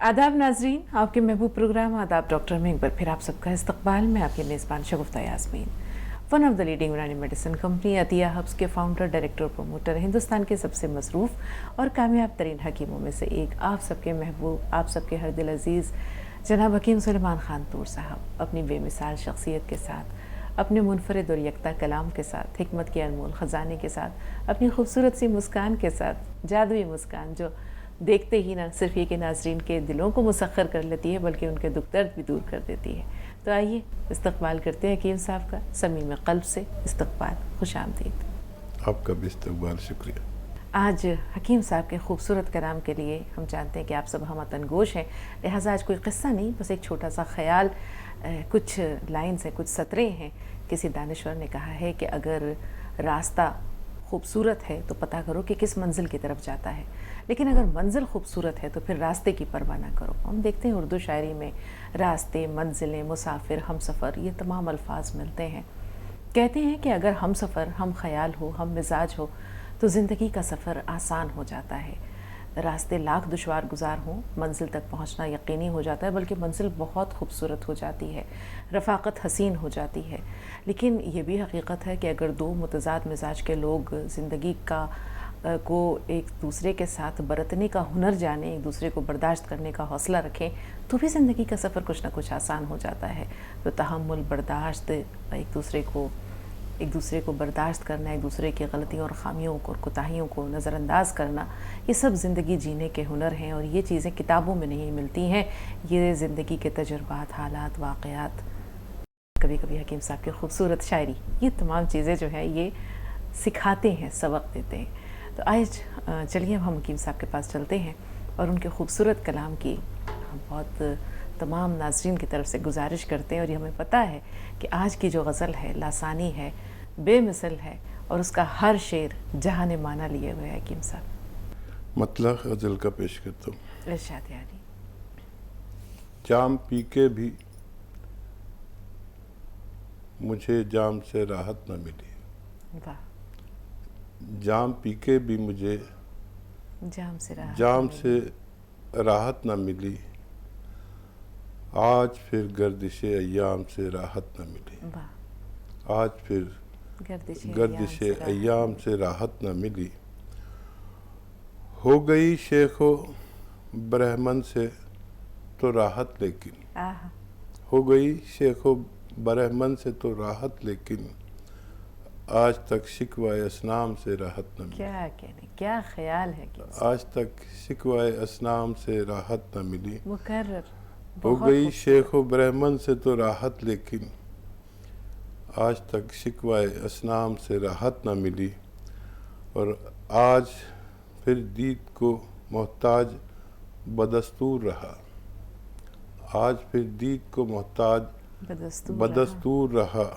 आदाब नाजरीन, आपके महबूब प्रोग्राम आदाब डॉक्टर में एक बार फिर आप सबका इस्तकबाल। मैं आपकी मेज़बान Shagufta Yasmeen, one of the leading Unani medicine company Atiya Herbs के फाउंडर, डायरेक्टर और प्रमोटर, हिंदुस्तान के सबसे मसरूफ़ और कामयाब तरीन हकीमों में से एक, आप सबके महबूब, आप सबके हर दिल अजीज़ जनाब हकीम सुलेमान ख़ान तूर साहब अपनी बेमिसाल शख्सियत के साथ, अपने मुनफरिद और यकता कलाम के साथ, हिकमत के अनमोल ख़जाने के साथ, अपनी खूबसूरत सी मुस्कान के साथ, जादुई मुस्कान जो देखते ही ना सिर्फ ये कि नाजरीन के दिलों को मुसख्खर कर लेती है बल्कि उनके दुख दर्द भी दूर कर देती है। तो आइए इस्तकबाल करते हैं हकीम साहब का समीम क़ल्ब से इस्तकबाल। खुश आमदीद। आपका भी इस्तकबाल, शुक्रिया। आज हकीम साहब के खूबसूरत कलाम के लिए हम जानते हैं कि आप सब हम तनगोश हैं, लिहाजा आज कोई क़स्सा नहीं, बस एक छोटा सा ख्याल, कुछ लाइन्स हैं, कुछ सतरें हैं। किसी दानिश्वर ने कहा है कि अगर रास्ता खूबसूरत है तो पता करो कि किस मंजिल की तरफ जाता है, लेकिन अगर मंजिल खूबसूरत है तो फिर रास्ते की परवाह ना करो। हम देखते हैं उर्दू शायरी में रास्ते, मंजिलें, मुसाफिर, हम सफ़र, ये तमाम अल्फाज मिलते हैं। कहते हैं कि अगर हम सफ़र, हम ख्याल हो, हम मिजाज हो तो ज़िंदगी का सफ़र आसान हो जाता है। रास्ते लाख दुश्वार गुजार हों, मंजिल तक पहुंचना यकीनी हो जाता है, बल्कि मंजिल बहुत खूबसूरत हो जाती है, रफ़ाक़त हसीन हो जाती है। लेकिन ये भी हकीकत है कि अगर दो मुतज़ाद मिजाज के लोग ज़िंदगी को एक दूसरे के साथ बरतने का हुनर जाने, एक दूसरे को बर्दाश्त करने का हौसला रखें तो भी ज़िंदगी का सफ़र कुछ ना कुछ आसान हो जाता है। तो तहम्मुल, बर्दाश्त, एक दूसरे को बर्दाश्त करना, एक दूसरे की गलतियों और ख़ामियों को और कोताहियों को नज़रअंदाज करना, ये सब ज़िंदगी जीने के हुनर हैं और ये चीज़ें किताबों में नहीं मिलती हैं। ये ज़िंदगी के तजुर्बात, हालात, वाक़यात, कभी कभी हकीम साहब की खूबसूरत शायरी, ये तमाम चीज़ें जो है ये सिखाते हैं, सबक देते हैं। तो आज चलिए अब हम हकीम साहब के पास चलते हैं और उनके खूबसूरत कलाम की हम बहुत तमाम नाज़रीन की तरफ से गुजारिश करते हैं। और ये हमें पता है कि आज की जो गज़ल है लासानी है, बेमिसल है और उसका हर शेर जहान माना लिए हुए है। हकीम साहब मतलब गज़ल का पेश करता हूँ। इरशाद यानी। जाम पी के भी मुझे जाम से राहत न मिली, वाह। जाम पी के भी मुझे जाम से राहत न मिली, आज फिर गर्दिशे अय्याम से राहत न मिली, वाह। आज फिर गर्दिशे अय्याम से राहत न मिली। हो गई शेखो ब्रह्मन से तो राहत लेकिन, हो गई शेखो ब्रह्मन से तो राहत लेकिन, आज तक शिकवाए असनाम से राहत न मिली। क्या कहने, क्या ख्याल है कि आज तक शिकवाए असनाम से राहत न मिली। मुकर्रर। हो गई शेख व ब्राह्मण से तो राहत लेकिन, आज तक शिकवाए असनाम से राहत न मिली। और आज फिर दीद को मोहताज बदस्तूर रहा, आज फिर दीद को मोहताज बदस्तूर रहा,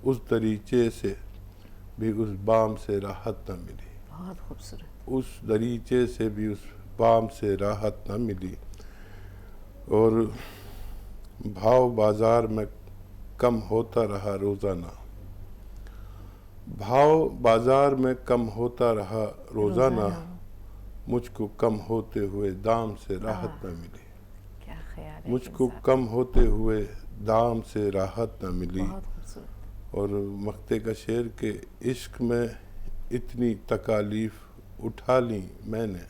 उस दरीचे से भी उस बाम से राहत न मिली। बहुत खूबसूरत। उस दरीचे से भी उस बाम से राहत न मिली। और भाव बाजार में कम होता रहा रोज़ाना, भाव बाजार में कम होता रहा रोज़ाना, मुझको कम होते हुए दाम से राहत न मिली। क्या ख्याल है। मुझको कम होते हुए दाम से राहत न मिली। और मक्ते का शेर के इश्क में इतनी तकालीफ उठा ली मैंने,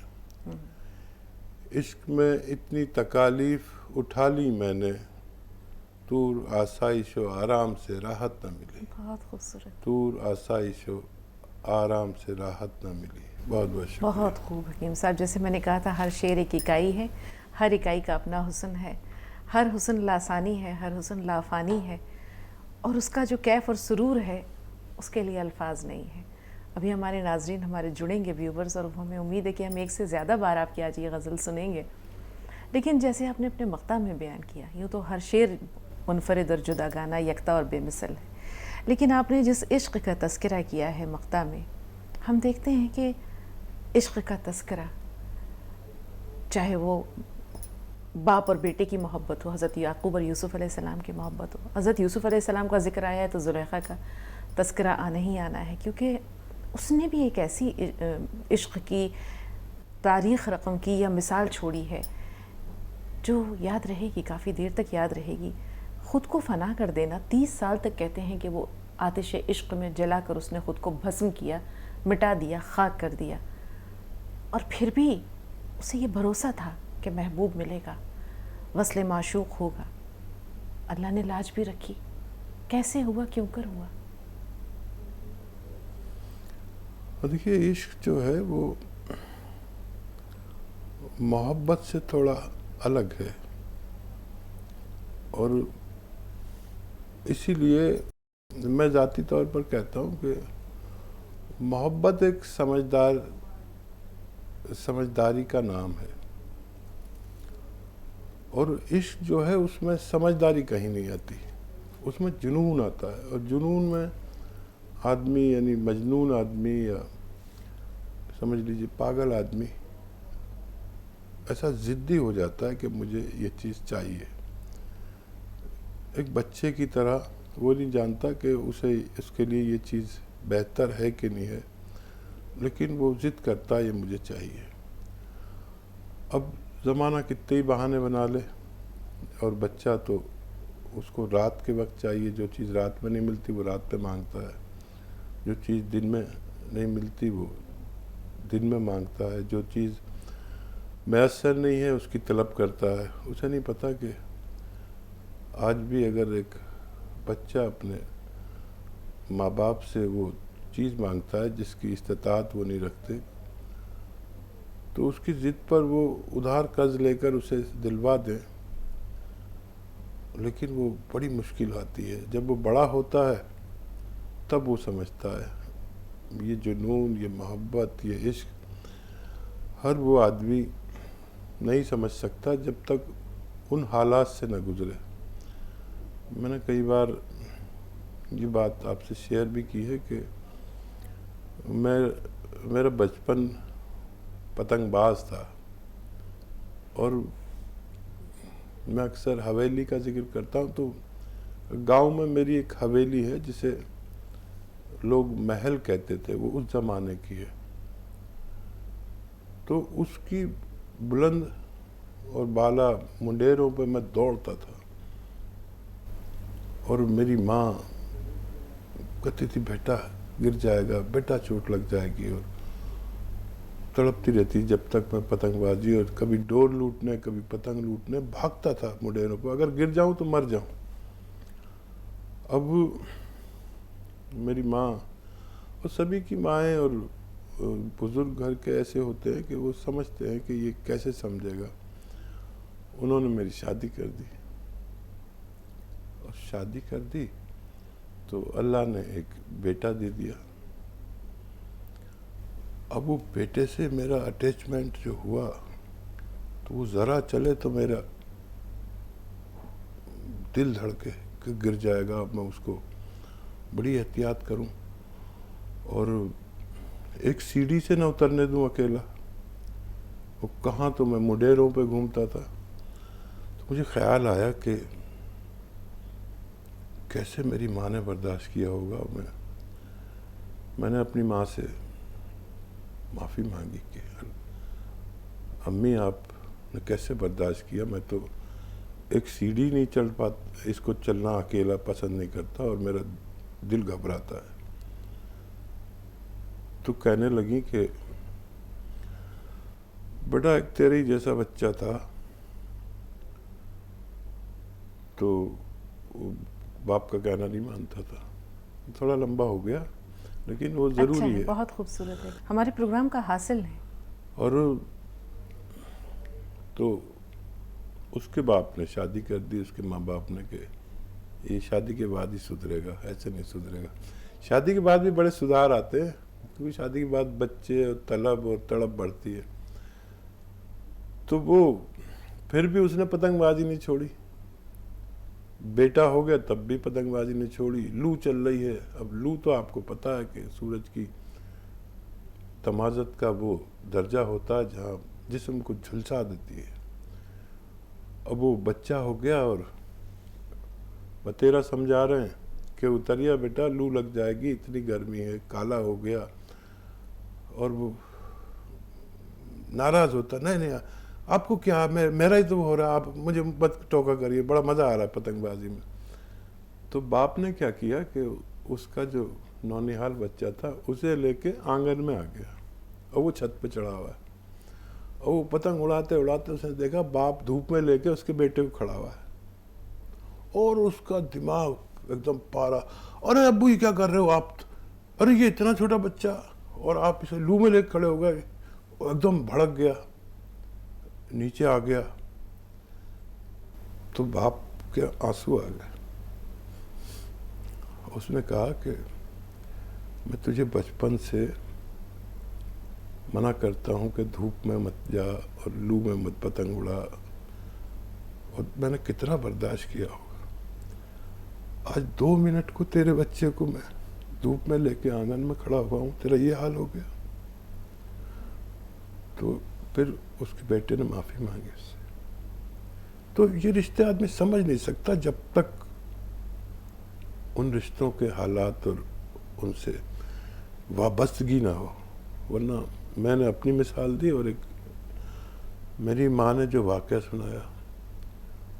इश्क में इतनी तकालीफ उठा ली मैंने, दूर आसाइश व आराम से राहत न मिली। बहुत खूबसूरत। दूर आसाइश व आराम से राहत न मिली। बहुत बहुत शुक्रिया। बहुत खूब हकीम साहब, जैसे मैंने कहा था हर शेर एक इकाई है, हर इकाई का अपना हुस्न है, हर हुस्न लासानी है, हर हुस्न लाफानी है और उसका जो कैफ और सुरूर है उसके लिए अल्फाज नहीं है। अभी हमारे नाजरीन हमारे जुड़ेंगे व्यूवर्स और हमें उम्मीद है कि हम एक से ज़्यादा बार आपकी आज ये गज़ल सुनेंगे। लेकिन जैसे आपने अपने मक्ता में बयान किया, यूँ तो हर शेर मुनफरिद और जुदा गाना, यकता और बेमिसल है, लेकिन आपने जिस इश्क़ का तज़किरा किया है मक्ता में, हम देखते हैं कि इश्क़ का तज़किरा, चाहे वो बाप और बेटे की मोहब्बत हो, हज़रत याक़ूब और यूसुफ़ अलैहिस्सलाम की मोहब्बत हो, हज़रत यूसुफ़ अलैहिस्सलाम का ज़िक्र आया है तो ज़ुलेखा का तज़किरा आना ही आना है, क्योंकि उसने भी एक ऐसी इश्क़ की तारीख़ रक़म की या मिसाल छोड़ी है जो याद रहेगी, काफ़ी देर तक याद रहेगी। ख़ुद को फ़ना कर देना, 30 साल तक कहते हैं कि वो आतिश इश्क में जलाकर उसने ख़ुद को भस्म किया, मिटा दिया, खाक कर दिया, और फिर भी उसे ये भरोसा था कि महबूब मिलेगा, वस्ले माशूक होगा। अल्लाह ने लाज भी रखी। कैसे हुआ, क्यों कर हुआ? और देखिए, इश्क जो है वो मोहब्बत से थोड़ा अलग है, और इसीलिए मैं ज़ाती तौर पर कहता हूँ कि मोहब्बत एक समझदारी का नाम है, और इश्क जो है उसमें समझदारी कहीं नहीं आती, उसमें जुनून आता है। और जुनून में आदमी, यानी मजनून आदमी या समझ लीजिए पागल आदमी, ऐसा ज़िद्दी हो जाता है कि मुझे ये चीज़ चाहिए। एक बच्चे की तरह वो नहीं जानता कि उसे उसके लिए ये चीज़ बेहतर है कि नहीं है, लेकिन वो ज़िद करता है ये मुझे चाहिए। अब ज़माना कितने ही बहाने बना ले, और बच्चा तो उसको रात के वक्त चाहिए, जो चीज़ रात में नहीं मिलती वो रात पे मांगता है, जो चीज़ दिन में नहीं मिलती वो दिन में मांगता है, जो चीज़ मैसर नहीं है उसकी तलब करता है। उसे नहीं पता कि आज भी अगर एक बच्चा अपने माँ बाप से वो चीज़ मांगता है जिसकी इस्तिताअत वो नहीं रखते, तो उसकी ज़िद पर वो उधार कर्ज लेकर उसे दिलवा दें, लेकिन वो बड़ी मुश्किल आती है। जब वो बड़ा होता है तब वो समझता है ये जुनून, ये मोहब्बत, ये इश्क हर वो आदमी नहीं समझ सकता जब तक उन हालात से न गुज़रे। मैंने कई बार ये बात आपसे शेयर भी की है कि मेरा बचपन पतंगबाज था, और मैं अक्सर हवेली का जिक्र करता हूँ, तो गांव में मेरी एक हवेली है जिसे लोग महल कहते थे, वो उस ज़माने की है। तो उसकी बुलंद और बाला मुंडेरों पे मैं दौड़ता था, और मेरी माँ कहती थी बेटा गिर जाएगा, बेटा चोट लग जाएगी, और तड़पती रहती जब तक मैं पतंगबाजी और कभी डोर लूटने कभी पतंग लूटने भागता था मुंडेरों पर, अगर गिर जाऊं तो मर जाऊं। अब मेरी माँ और सभी की माएँ और बुज़ुर्ग घर के ऐसे होते हैं कि वो समझते हैं कि ये कैसे समझेगा। उन्होंने मेरी शादी कर दी, और शादी कर दी तो अल्लाह ने एक बेटा दे दिया। अब वो बेटे से मेरा अटैचमेंट जो हुआ, तो वो ज़रा चले तो मेरा दिल धड़के कि गिर जाएगा। अब मैं उसको बड़ी एहतियात करूं, और एक सीढ़ी से न उतरने दूं अकेला। वो कहाँ तो मैं मुंडेरों पे घूमता था। तो मुझे ख्याल आया कि कैसे मेरी माँ ने बर्दाश्त किया होगा। मैंने अपनी माँ से माफ़ी मांगी कि अम्मी आपने कैसे बर्दाश्त किया, मैं तो एक सीढ़ी नहीं चढ़ पाता, इसको चलना अकेला पसंद नहीं करता और मेरा दिल घबराता है। तो कहने लगी कि बेटा एक तेरे ही जैसा बच्चा था, तो बाप का कहना नहीं मानता था। थोड़ा लंबा हो गया लेकिन वो ज़रूरी अच्छा है। बहुत खूबसूरत है, हमारे प्रोग्राम का हासिल है। और तो उसके बाप ने शादी कर दी, उसके माँ बाप ने कि ये शादी के बाद ही सुधरेगा, ऐसे नहीं सुधरेगा। शादी के बाद भी बड़े सुधार आते हैं, क्योंकि शादी के बाद बच्चे और तलब और तड़प बढ़ती है। तो वो फिर भी उसने पतंगबाजी नहीं छोड़ी। बेटा हो गया तब भी पतंगबाजी नहीं छोड़ी। लू चल रही है, अब लू तो आपको पता है कि सूरज की तमाज़त का वो दर्जा होता है जहाँ जिस्म को झुलसा देती है। अब वो बच्चा हो गया और बतेरा समझा रहे हैं कि उतरिया बेटा, लू लग जाएगी, इतनी गर्मी है, काला हो गया। और वो नाराज़ होता, नहीं नहीं आपको क्या, मेरा ही तो हो रहा है, आप मुझे मत टोका करिए, बड़ा मज़ा आ रहा है पतंगबाजी में। तो बाप ने क्या किया कि उसका जो नौनिहाल बच्चा था उसे लेके आंगन में आ गया और वो छत पे चढ़ा हुआ है और वो पतंग उड़ाते उड़ाते उसने देखा बाप धूप में लेके उसके बेटे को खड़ा हुआ है और उसका दिमाग एकदम पारा, अरे अब्बू ये क्या कर रहे हो आप, अरे ये इतना छोटा बच्चा और आप इसे लू में लेके खड़े हो गए। वो एकदम भड़क गया, नीचे आ गया तो बाप के आंसू आ गए। उसने कहा कि मैं तुझे बचपन से मना करता हूँ कि धूप में मत जा और लू में मत पतंग उड़ा, और मैंने कितना बर्दाश्त किया होगा। आज 2 मिनट को तेरे बच्चे को मैं धूप में लेके आंगन में खड़ा हुआ हूँ, तेरा ये हाल हो गया। तो फिर उसके बेटे ने माफ़ी मांगी उससे। तो ये रिश्ते आदमी समझ नहीं सकता जब तक उन रिश्तों के हालात और उनसे वाबस्तगी ना हो। वरना मैंने अपनी मिसाल दी और एक मेरी माँ ने जो वाक़या सुनाया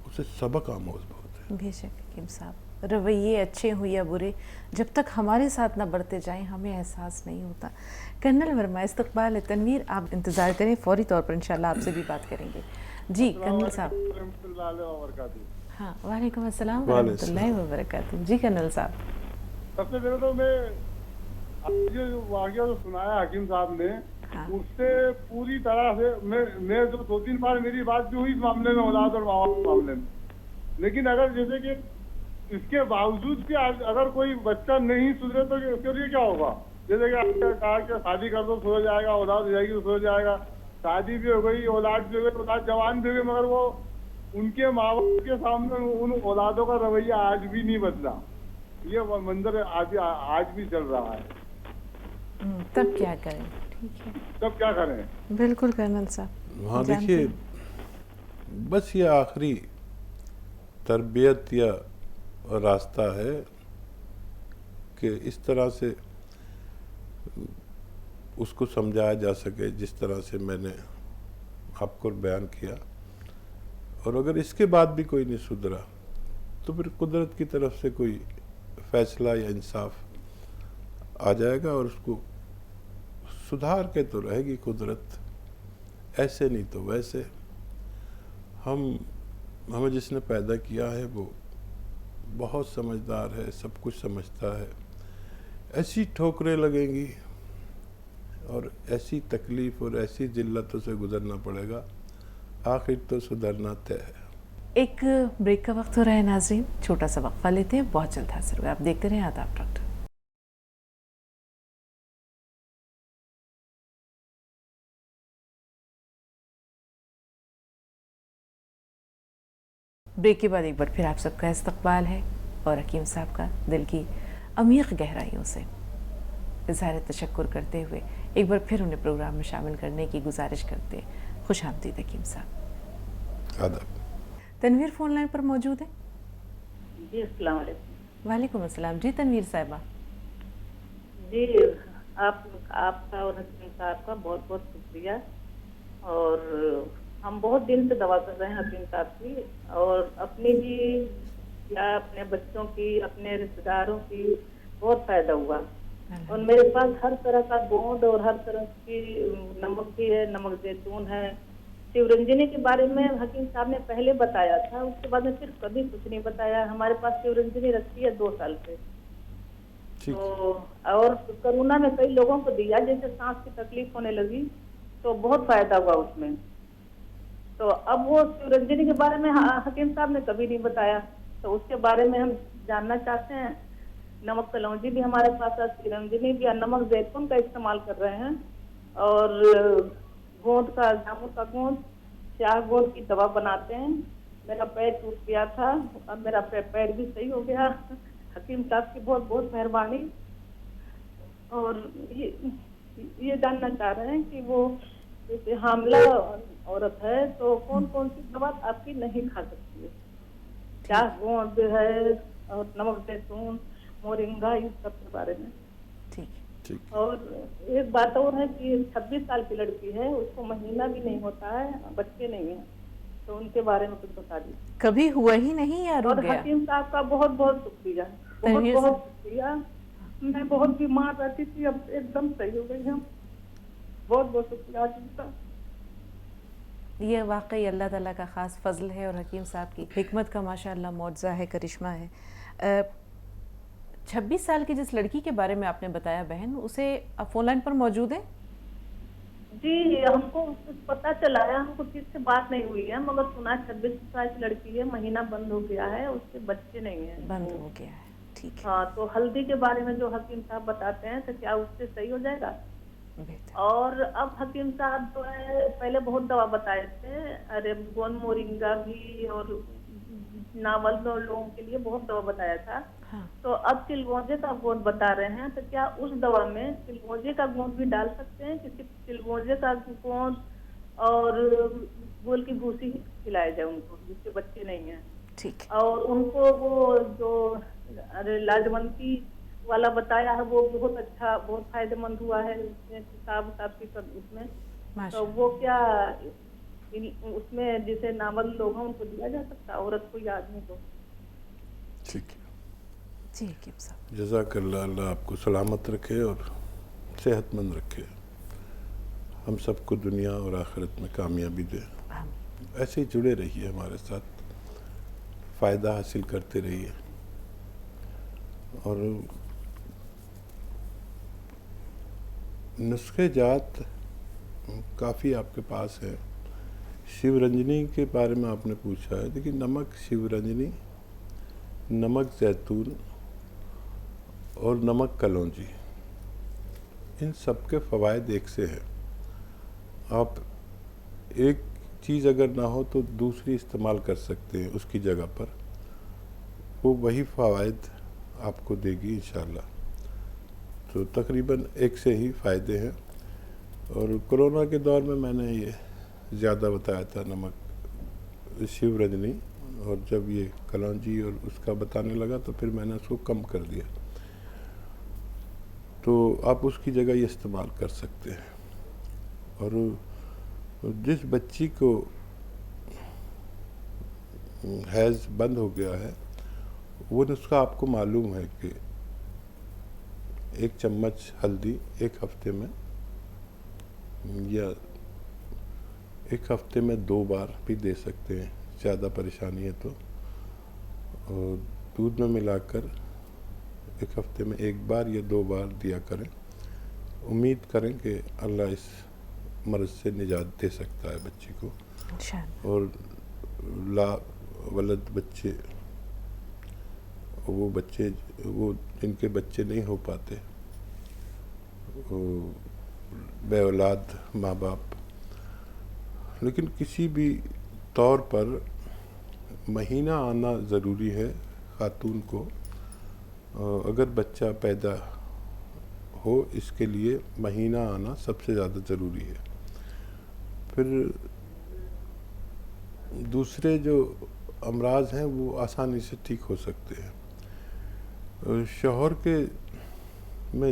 उससे सबक आमोज बहुत है। बेशक हकीम साहब, रवैये अच्छे हो या बुरे, जब तक हमारे साथ ना बढ़ते जाएं हमें एहसास नहीं होता। कर्नल वर्मा, इस्तकबाल है। तनवीर, आप इंतज़ार करें, फौरी तौर पर इंशाल्लाह आपसे भी बात करेंगे। जी कर्नल साहब। हाँ, वालेकुम अस्सलाम वरहमतुल्लाहि वबरकातुहू। जी कर्नल साहब। सबसे पहले तो मैं जो वाक़या जो सुनाया हकीम साहब ने, हाँ। उससे पूरी तरह से मैं जो 2-3 बार मेरी बात भी हुई इस मामले में, औलाद और माँ बाप के मामले में। लेकिन अगर जैसे कि इसके बावजूद भी अगर कोई बच्चा नहीं सुधरे तो फिर ये क्या होगा? जैसे कि आपने कहा कि शादी कर दो तो हो जाएगा, औलाद हो जाएगी तो हो जाएगा। शादी भी हो गई, औलाद भी हो गई, औलाद जवान भी हो गई, मगर वो उनके माँ बाप के सामने उन औलादों का रवैया आज भी नहीं बदला। ये मंजर आज भी चल रहा है। तब क्या करें? ठीक है, तब क्या करें? बिल्कुल कर्नल साहब। हाँ देखिए, बस ये आखिरी तरबियत या रास्ता है कि इस तरह से उसको समझाया जा सके जिस तरह से मैंने आपको बयान किया। और अगर इसके बाद भी कोई नहीं सुधरा तो फिर कुदरत की तरफ से कोई फैसला या इंसाफ आ जाएगा और उसको सुधार के तो रहेगी कुदरत, ऐसे नहीं तो वैसे। हमें जिसने पैदा किया है वो बहुत समझदार है, सब कुछ समझता है। ऐसी ठोकरें लगेंगी और ऐसी तकलीफ़ और ऐसी जिल्लतों से गुजरना पड़ेगा, आखिर तो सुधरना तय है। एक ब्रेक का वक्त हो रहा है नाज़रीन, छोटा सा वक्फा लेते हैं, बहुत जल्द हाजिर होगा। आप देखते रहें आदाब डॉक्टर। ब्रेक के बाद एक बार फिर आप सबका इस्तकबाल है और हकीम साहब का दिल की अमीक़ गहराइयों से इज़हार तशक्कुर करते हुए एक बार फिर उन्हें प्रोग्राम में शामिल करने की गुजारिश करते। खुश आमदीद हकीम साहब। आदाब। तनवीर फ़ोन लाइन पर मौजूद है। जी अस्सलाम वालेकुम। वालेकुम अस्सलाम। जी तनवीर साहिबा। जी आपका और हकीम साहब का बहुत बहुत शुक्रिया। और हम बहुत दिन से दवा कर रहे हैं हकीम साहब की, और अपनी भी या अपने बच्चों की, अपने रिश्तेदारों की बहुत फायदा हुआ। और मेरे पास हर तरह का गोंद और हर तरह की नमक भी है, नमक जैतून है। शिवरंजनी के बारे में हकीम साहब ने पहले बताया था, उसके बाद में फिर कभी कुछ नहीं बताया। हमारे पास शिवरंजनी रखी है 2 साल से। तो और कोरोना में कई लोगों को दिया, जैसे सांस की तकलीफ होने लगी तो बहुत फायदा हुआ उसमें। तो अब वो शिवरंजनी के बारे में हकीम साहब ने कभी नहीं बताया, तो उसके बारे में हम जानना चाहते हैं। नमक कलौंजी भी हमारे पास है, शिवरंजनी भी, नमक जैतून का इस्तेमाल कर रहे हैं, और गोंद का, जामुन का गोंद, स्याह गोंद की दवा बनाते हैं। मेरा पैर टूट गया था, अब मेरा पैर भी सही हो गया। हकीम साहब की बहुत बहुत मेहरबानी। और ये जानना चाह रहे हैं कि वो जैसे हामला औरत है तो कौन कौन सी दवा आपकी नहीं खा सकती है? स्याह गोंद है और नमक जैतून, मोरिंगा, इस सब के बारे में। ठीक ठीक। और एक बात और है कि 26 साल की लड़की है, उसको महीना भी नहीं होता है, बच्चे नहीं है, तो उनके बारे में कुछ बता दीजिए। कभी हुआ ही नहीं या रुक और गया? हकीम साहब का बहुत बहुत शुक्रिया, बहुत तनवीर बहुत शुक्रिया। मैं बहुत बीमार रहती थी, अब एकदम सही हो गई हूँ। बहुत बहुत शुक्रिया हकीम साहब। ये वाकई अल्लाह ताला का ख़ास फ़ज़ल है और हकीम साहब की हिकमत का माशाअल्लाह मौजज़ा है, करिश्मा है। 26 साल की जिस लड़की के बारे में आपने बताया बहन, उसे आप फ़ोन लाइन पर मौजूद हैं? जी, हमको कुछ पता चला है, हमको किसी से बात नहीं हुई है, मगर सुना 26 साल की लड़की है, महीना बंद हो गया है, उसके बच्चे नहीं है। बंद हो गया है, ठीक है, हाँ, तो हल्दी के बारे में जो हकीम साहब बताते हैं, तो क्या उससे सही हो जाएगा? बेहतर। और अब हकीम साहब जो है पहले बहुत दवा बताए थे, अरे गोंद मोरिंगा भी और नावल लोगों के लिए बहुत दवा बताया था। हाँ, तो अब चिलगोजे का गोंद बता रहे हैं, तो क्या उस दवा में चिलगोजे का गोंद भी डाल सकते हैं? कि सिर्फ चिलगोजे का गोंद और गोल की भूसी खिलाया जाए उनको, जिसके बच्चे नहीं हैं। ठीक है, और उनको वो जो अरे लाजवंती वाला बताया है, वो बहुत अच्छा, बहुत फायदेमंद हुआ है उसमें, किताब की सब उसमें। तो माशा वो क्या उसमें जैसे नावल लोग हैं उनको दिया जा सकता है, औरत को या आदमी को? ठीक है, जी हकीम साहब। जज़ाकल्लाह। अल्लाह आपको सलामत रखे और सेहतमंद रखे, हम सबको दुनिया और आखिरत में कामयाबी दे। आमीन। ऐसे ही जुड़े रहिए हमारे साथ, फ़ायदा हासिल करते रहिए। और नुस्खे जात काफ़ी आपके पास है। शिवरंजनी के बारे में आपने पूछा है। देखिए, नमक शिवरंजनी, नमक जैतून और नमक कलौंजी, इन सब के फ़वाइद एक से हैं। आप एक चीज़ अगर ना हो तो दूसरी इस्तेमाल कर सकते हैं उसकी जगह पर, वो वही फ़वाइद आपको देगी इंशाल्लाह। तो तकरीबन एक से ही फ़ायदे हैं। और कोरोना के दौर में मैंने ये ज़्यादा बताया था, नमक शिवरंजनी, और जब ये कलौंजी और उसका बताने लगा तो फिर मैंने उसको कम कर दिया। तो आप उसकी जगह ये इस्तेमाल कर सकते हैं। और जिस बच्ची को हैज़ बंद हो गया है, वो नुस्खा आपको मालूम है कि 1 चम्मच हल्दी 1 हफ्ते में, या 1 हफ्ते में 2 बार भी दे सकते हैं, ज़्यादा परेशानी है तो। और दूध में मिलाकर 1 हफ्ते में 1 बार या 2 बार दिया करें। उम्मीद करें कि अल्लाह इस मर्ज़ से निजात दे सकता है बच्ची को। इंशाअल्लाह। और ला वलद बच्चे, वो बच्चे वो जिनके बच्चे नहीं हो पाते, वो बे औलाद माँ बाप, लेकिन किसी भी तौर पर महीना आना ज़रूरी है खातून को। अगर बच्चा पैदा हो, इसके लिए महीना आना सबसे ज़्यादा ज़रूरी है। फिर दूसरे जो अमराज हैं वो आसानी से ठीक हो सकते हैं। शौहर के में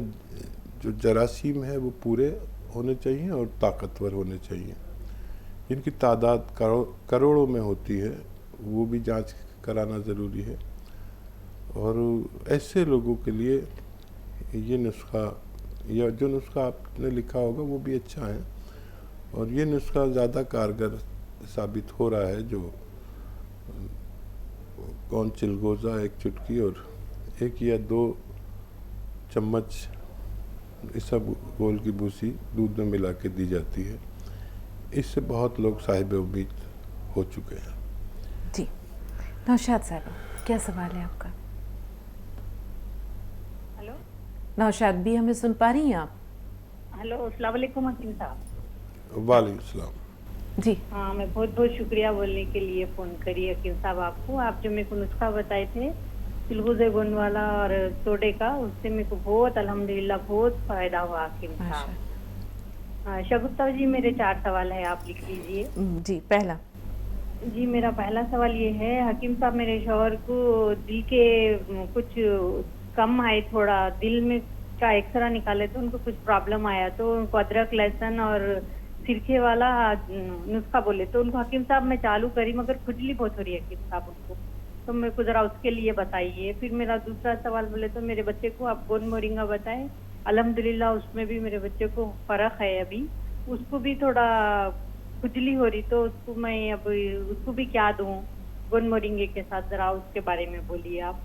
जो जरासीम है वो पूरे होने चाहिए और ताकतवर होने चाहिए। जिनकी तादाद करोड़ों में होती है, वो भी जांच कराना ज़रूरी है। और ऐसे लोगों के लिए ये नुस्खा, या जो नुस्खा आपने लिखा होगा वो भी अच्छा है। और ये नुस्खा ज़्यादा कारगर साबित हो रहा है। जो कौन चिलगोज़ा 1 चुटकी और 1 या 2 चम्मच सब गोल की भूसी दूध में मिला के दी जाती है, इससे बहुत लोग साहिब उम्मीद हो चुके हैं। जी, नौशाद साहब, क्या सवाल है आपका? हेलो नौशाद भी, हमें सुन पा रही हैं आप? हेलो, अस्सलाम वालेकुम हकीम साहब। वालेकुम सलाम। जी, हाँ, मैं बहुत बहुत शुक्रिया बोलने के लिए फ़ोन करी हकीम साहब आपको। आप जो मेरे को नुस्खा बताए थे चिलगोज़े गोंद वाला और सोडे का, उससे मेरे को बहुत अल्हम्दुलिल्लाह बहुत फ़ायदा हुआ हकीम माशा। साहब। शगुफ्ता जी, मेरे 4 सवाल है, आप लिख लीजिए। जी, पहला। जी, मेरा पहला सवाल ये है हकीम साहब, मेरे शौहर को दिल के कुछ कम आए, थोड़ा दिल में का एक्सरा निकाले तो उनको कुछ प्रॉब्लम आया, तो उनको अदरक लहसुन और सिरके वाला नुस्खा बोले, तो उनको हकीम साहब मैं चालू करी मगर खुजली बहुत हो रही है हकीम साहब उनको, तो मेरे को जरा उसके लिए बताइए। फिर मेरा दूसरा सवाल बोले तो मेरे बच्चे को आप गोंद मोरिंगा बताएं, अल्हम्दुलिल्लाह उसमें भी मेरे बच्चे को फर्क है। अभी उसको भी थोड़ा खुजली हो रही, तो उसको मैं अब उसको भी क्या दूं गोंद मोरिंगे के साथ, जरा उसके बारे में बोलिए आप।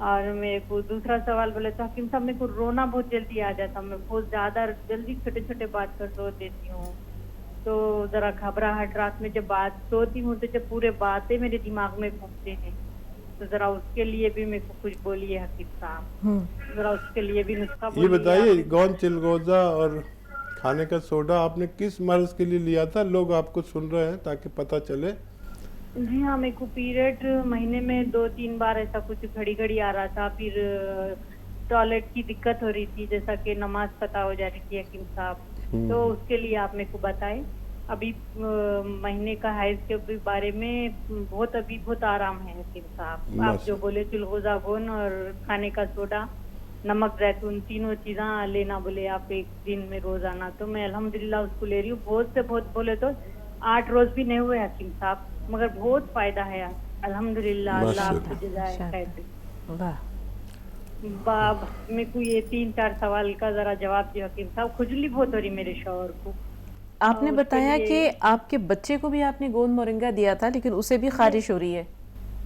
और मेरे को दूसरा सवाल बोले तो हकीम साहब मेरे को रोना बहुत जल्दी आ जाता, मैं बहुत ज्यादा जल्दी छोटे छोटे बात पर रो देती हूँ, तो जरा घबराहट, रात में जब बात सोती हूँ तो जब पूरे बातें मेरे दिमाग में घूमते हैं, तो जरा उसके लिए भी मेरे को कुछ बोलिए हकीम साहब, जरा उसके लिए भी नुस्खा ये बोलिए बताइए, आप। गोंद चिलगोजा और खाने का सोडा आपने किस मर्ज के लिए लिया था? लोग आपको सुन रहे हैं ताकि पता चले। जी हाँ, मेरे को पीरियड महीने में 2-3 बार ऐसा कुछ घड़ी घड़ी आ रहा था, फिर टॉयलेट की दिक्कत हो रही थी, जैसा कि नमाज पता हो जा रही थी हकीम साहब, तो उसके लिए आप मेरे को बताएं। अभी महीने का हैज के भी बारे में अभी बहुत आराम है हकीम साहब, आप जो बोले चिलगोजा गोन और खाने का सोडा, नमक जैतून, तीनों चीज़ें लेना बोले आप एक दिन में रोजाना, तो मैं अल्हम्दुलिल्लाह उसको ले रही हूँ। बहुत से बहुत बोले तो 8 रोज भी नहीं हुए हकीम साहब, मगर बहुत फायदा है अल्हम्दुलिल्लाह, अल्लाह आपको जज़ाए खैर दे। वाह। बाब मेरे को ये 3-4 सवाल का जरा जवाब दियो हकीम साहब, खुजली बहुत हो रही मेरे शौहर को। आपने उसके बताया लिए- कि आपके बच्चे को भी आपने गोंद मोरिंगा दिया था, लेकिन उसे भी खारिश हो रही है।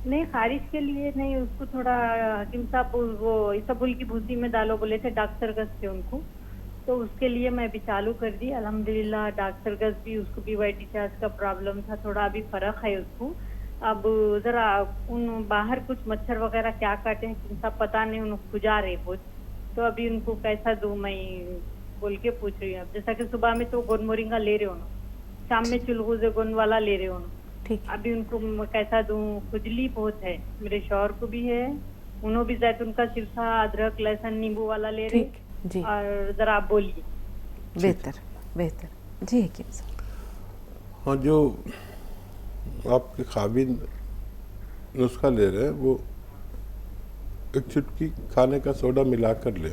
नहीं, खारिश के लिए नहीं, उसको थोड़ा हकीम साहब वो इसबगुल की भूसी में डालो बोले थे डॉक्टर गज से उनको, तो उसके लिए मैं भी चालू कर दी अल्हम्दुलिल्लाह। डॉक्टर गज भी उसको भी वाइट डिस्चार्ज का प्रॉब्लम था, थोड़ा अभी फर्क है उसको। अब जरा उन बाहर कुछ मच्छर वगैरह क्या काटे हैं हकीम साहब पता नहीं, उनको खुजा रहे बहुत, तो अभी उनको कैसा दूं मैं बोल के पूछ रही हूँ। जैसा कि सुबह में तो गोंद मोरिंगा ले रहे हो ना, शाम में चिलगोजे गोंद वाला ले रहे हो ना, ठीक है, अभी उनको मैं कैसा दूं, खुजली बहुत है, मेरे शौहर को भी है, उन्हों भी जैतून का सिरका, अदरक लहसुन नींबू वाला ले रहे, ठीक जी, और जरा आप बोलिए। बेहतर बेहतर जी हकीम साहब। हाँ, जो आपके काबिल नुस्खा ले रहे हैं वो एक चुटकी खाने का सोडा मिलाकर ले,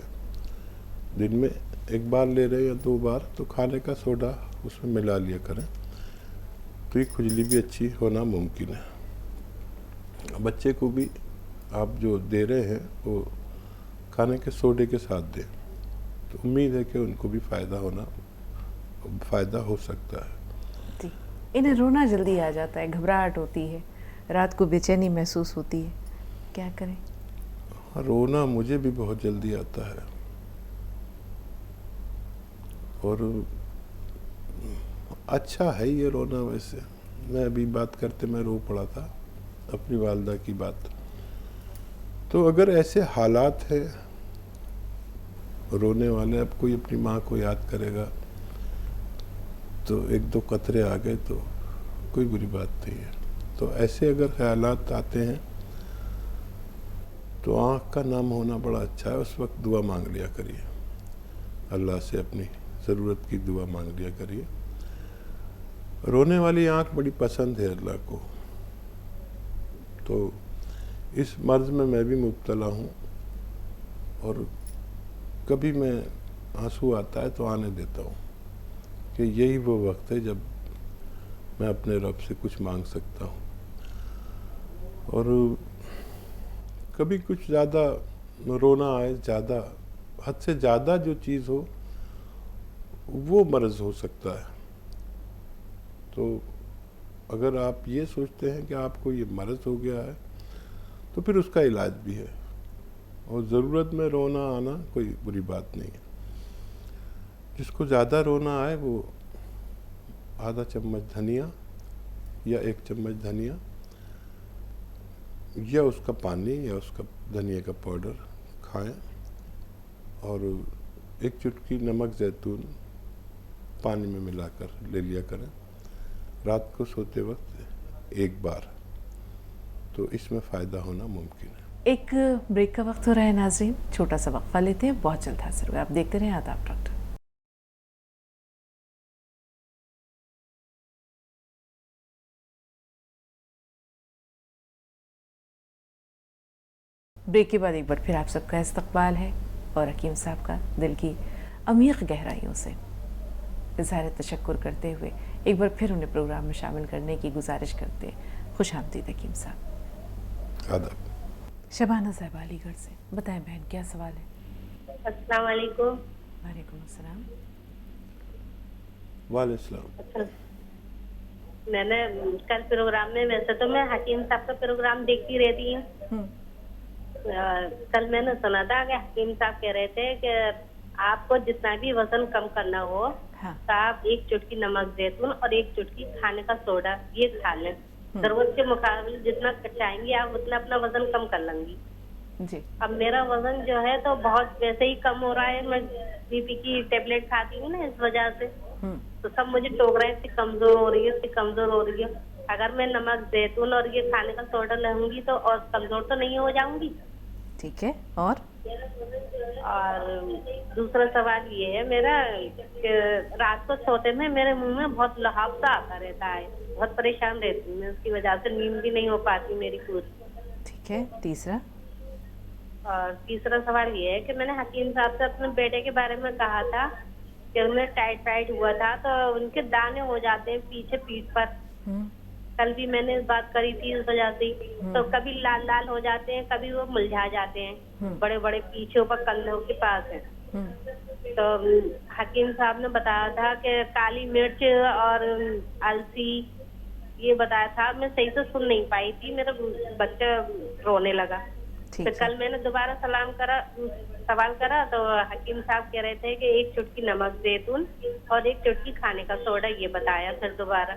दिन में एक बार ले रहे हैं या 2 बार, तो खाने का सोडा उसमें मिला लिया करें, तो ये खुजली भी अच्छी होना मुमकिन है। बच्चे को भी आप जो दे रहे हैं वो खाने के सोडे के साथ दें, तो उम्मीद है कि उनको भी फ़ायदा हो सकता है। जी, इन्हें रोना जल्दी आ जाता है, घबराहट होती है, रात को बेचैनी महसूस होती है, क्या करें? हाँ, रोना मुझे भी बहुत जल्दी आता है, और अच्छा है ये रोना। वैसे मैं अभी बात करते मैं रो पड़ा था अपनी वालदा की बात। तो अगर ऐसे हालात हैं रोने वाले, अब कोई अपनी माँ को याद करेगा तो 1-2 कतरे आ गए तो कोई बुरी बात नहीं है। तो ऐसे अगर ख्यालात आते हैं तो आँख का नम होना बड़ा अच्छा है, उस वक्त दुआ मांग लिया करिए, अल्लाह से अपनी ज़रूरत की दुआ मांग लिया करिए। रोने वाली आँख बड़ी पसंद है अल्लाह को। तो इस मर्ज़ में मैं भी मुब्तला हूँ, और कभी मैं आंसू आता है तो आने देता हूँ कि यही वो वक्त है जब मैं अपने रब से कुछ मांग सकता हूँ। और कभी कुछ ज़्यादा रोना आए, ज़्यादा हद से ज़्यादा जो चीज़ हो वो मर्ज़ हो सकता है। तो अगर आप ये सोचते हैं कि आपको ये मर्ज़ हो गया है तो फिर उसका इलाज भी है, और ज़रूरत में रोना आना कोई बुरी बात नहीं है। जिसको ज़्यादा रोना आए वो आधा चम्मच धनिया या 1 चम्मच धनिया या उसका पानी या उसका धनिया का पाउडर खाएं, और 1 चुटकी नमक जैतून पानी में मिलाकर ले लिया करें रात को सोते वक्त 1 बार, तो इसमें फ़ायदा होना मुमकिन है। एक ब्रेक का वक्त हो रहा है नाज़रीन, छोटा सा वक्फा लेते हैं, बहुत जल्द हाजिर होगा। आप देखते रहें आदाब डॉक्टर। ब्रेक के बाद एक बार फिर आप सबका इस्तकबाल है। और हकीम साहब का दिल की अमीक गहराइयों से इज़हार तशक्कुर करते हुए एक बार फिर उन्हें प्रोग्राम में शामिल करने की गुजारिश करते हैं। खुशामदीद हकीम साहब। आदाब। शबाना साहब अलीगढ़ से, बताएं बहन क्या सवाल है? अस्सलाम वालेकुम। वालेकुम अस्सलाम। वालेकुम। अच्छा, मैंने कल प्रोग्राम में, वैसे तो मैं हकीम साहब का प्रोग्राम देखती रहती हूँ। कल मैंने सुना था कि हकीम साहब कह रहे थे कि आपको जितना भी वजन कम करना हो, हाँ। तो आप एक चुटकी नमक जैतून और एक चुटकी खाने का सोडा ये खा लें। जरूरत के मुकाबले जितना चाहेंगी आप उतना अपना वजन कम कर लेंगी। जी। अब मेरा वजन जो है तो बहुत वैसे ही कम हो रहा है। मैं बीपी की टेबलेट खाती हूँ ना, इस वजह से तो सब मुझे टोक रहे हैं, कमजोर हो रही है, इससे कमजोर हो रही है। अगर मैं नमक जैतून और ये खाने का सोडा लूंगी तो और कमजोर तो नहीं हो जाऊंगी? ठीक है। और दूसरा सवाल ये है मेरा कि रात को सोते में मेरे मुंह में बहुत लहाव सा आता रहता है, बहुत परेशान रहती हूँ मैं, उसकी वजह से नींद भी नहीं हो पाती मेरी पूरी। ठीक है। तीसरा? और तीसरा सवाल ये है कि मैंने हकीम साहब से अपने बेटे के बारे में कहा था कि उन्हें टाइफाइड हुआ था तो उनके दाने हो जाते हैं पीछे पीठ पर। कल भी मैंने बात करी थी इस वजह से। तो कभी लाल लाल हो जाते हैं, कभी वो मुरझा जाते हैं, बड़े बड़े पीछे ऊपर कंधों के पास है। तो हकीम साहब ने बताया था कि काली मिर्च और अलसी ये बताया था। मैं सही से सुन नहीं पाई थी, मेरा बच्चा रोने लगा। तो कल मैंने दोबारा सवाल करा तो हकीम साहब कह रहे थे कि एक चुटकी नमक जैतून और एक चुटकी खाने का सोडा ये बताया फिर दोबारा।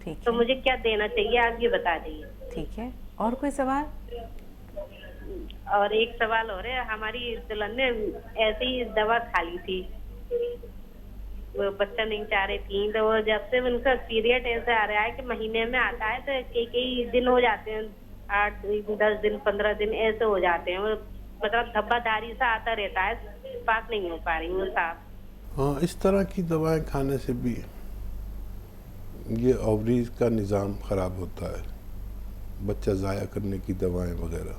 ठीक तो है। मुझे क्या देना चाहिए आप ये बता दीजिए। ठीक है। और कोई सवाल? और एक सवाल और है, हमारी दुल्हन ने ऐसे ही दवा खा ली थी, वो बच्चा नहीं चाह रही थी। तो वो जब से उनका पीरियड ऐसे आ रहा है कि महीने में आता है तो कई दिन हो जाते हैं, 8 दिन 10 दिन 15 दिन ऐसे हो जाते हैं। वो मतलब धब्बादारी सा आता रहता है, पास नहीं हो पा रही हूँ साहब। हाँ, इस तरह की दवाएं खाने से भी ये ओवरीज का निज़ाम ख़राब होता है, बच्चा ज़ाया करने की दवाएं वगैरह।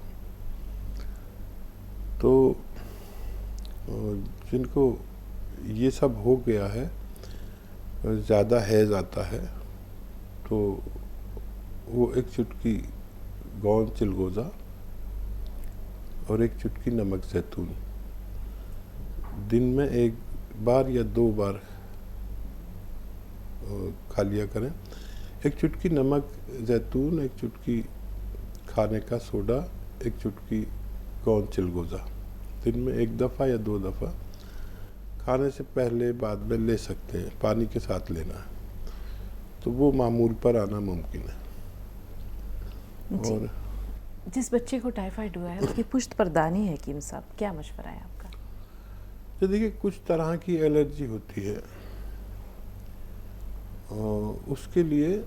तो जिनको ये सब हो गया है, ज़्यादा हैज़ आता है, तो वो एक चुटकी गौन चिलगोज़ा और एक चुटकी नमक जैतून दिन में 1 बार या 2 बार खा लिया करें। एक चुटकी नमक जैतून, एक चुटकी खाने का सोडा, एक चुटकी गौन चिलगोज़ा दिन में 1 दफ़ा या 2 दफ़ा खाने से पहले बाद में ले सकते हैं, पानी के साथ लेना है, तो वो मामूल पर आना मुमकिन है। और जिस बच्चे को टाइफाइड हुआ है उसकी पुश्त पर दाने है, हकीम साहब क्या मशवरा है आपका? तो देखिए, कुछ तरह की एलर्जी होती है, उसके लिए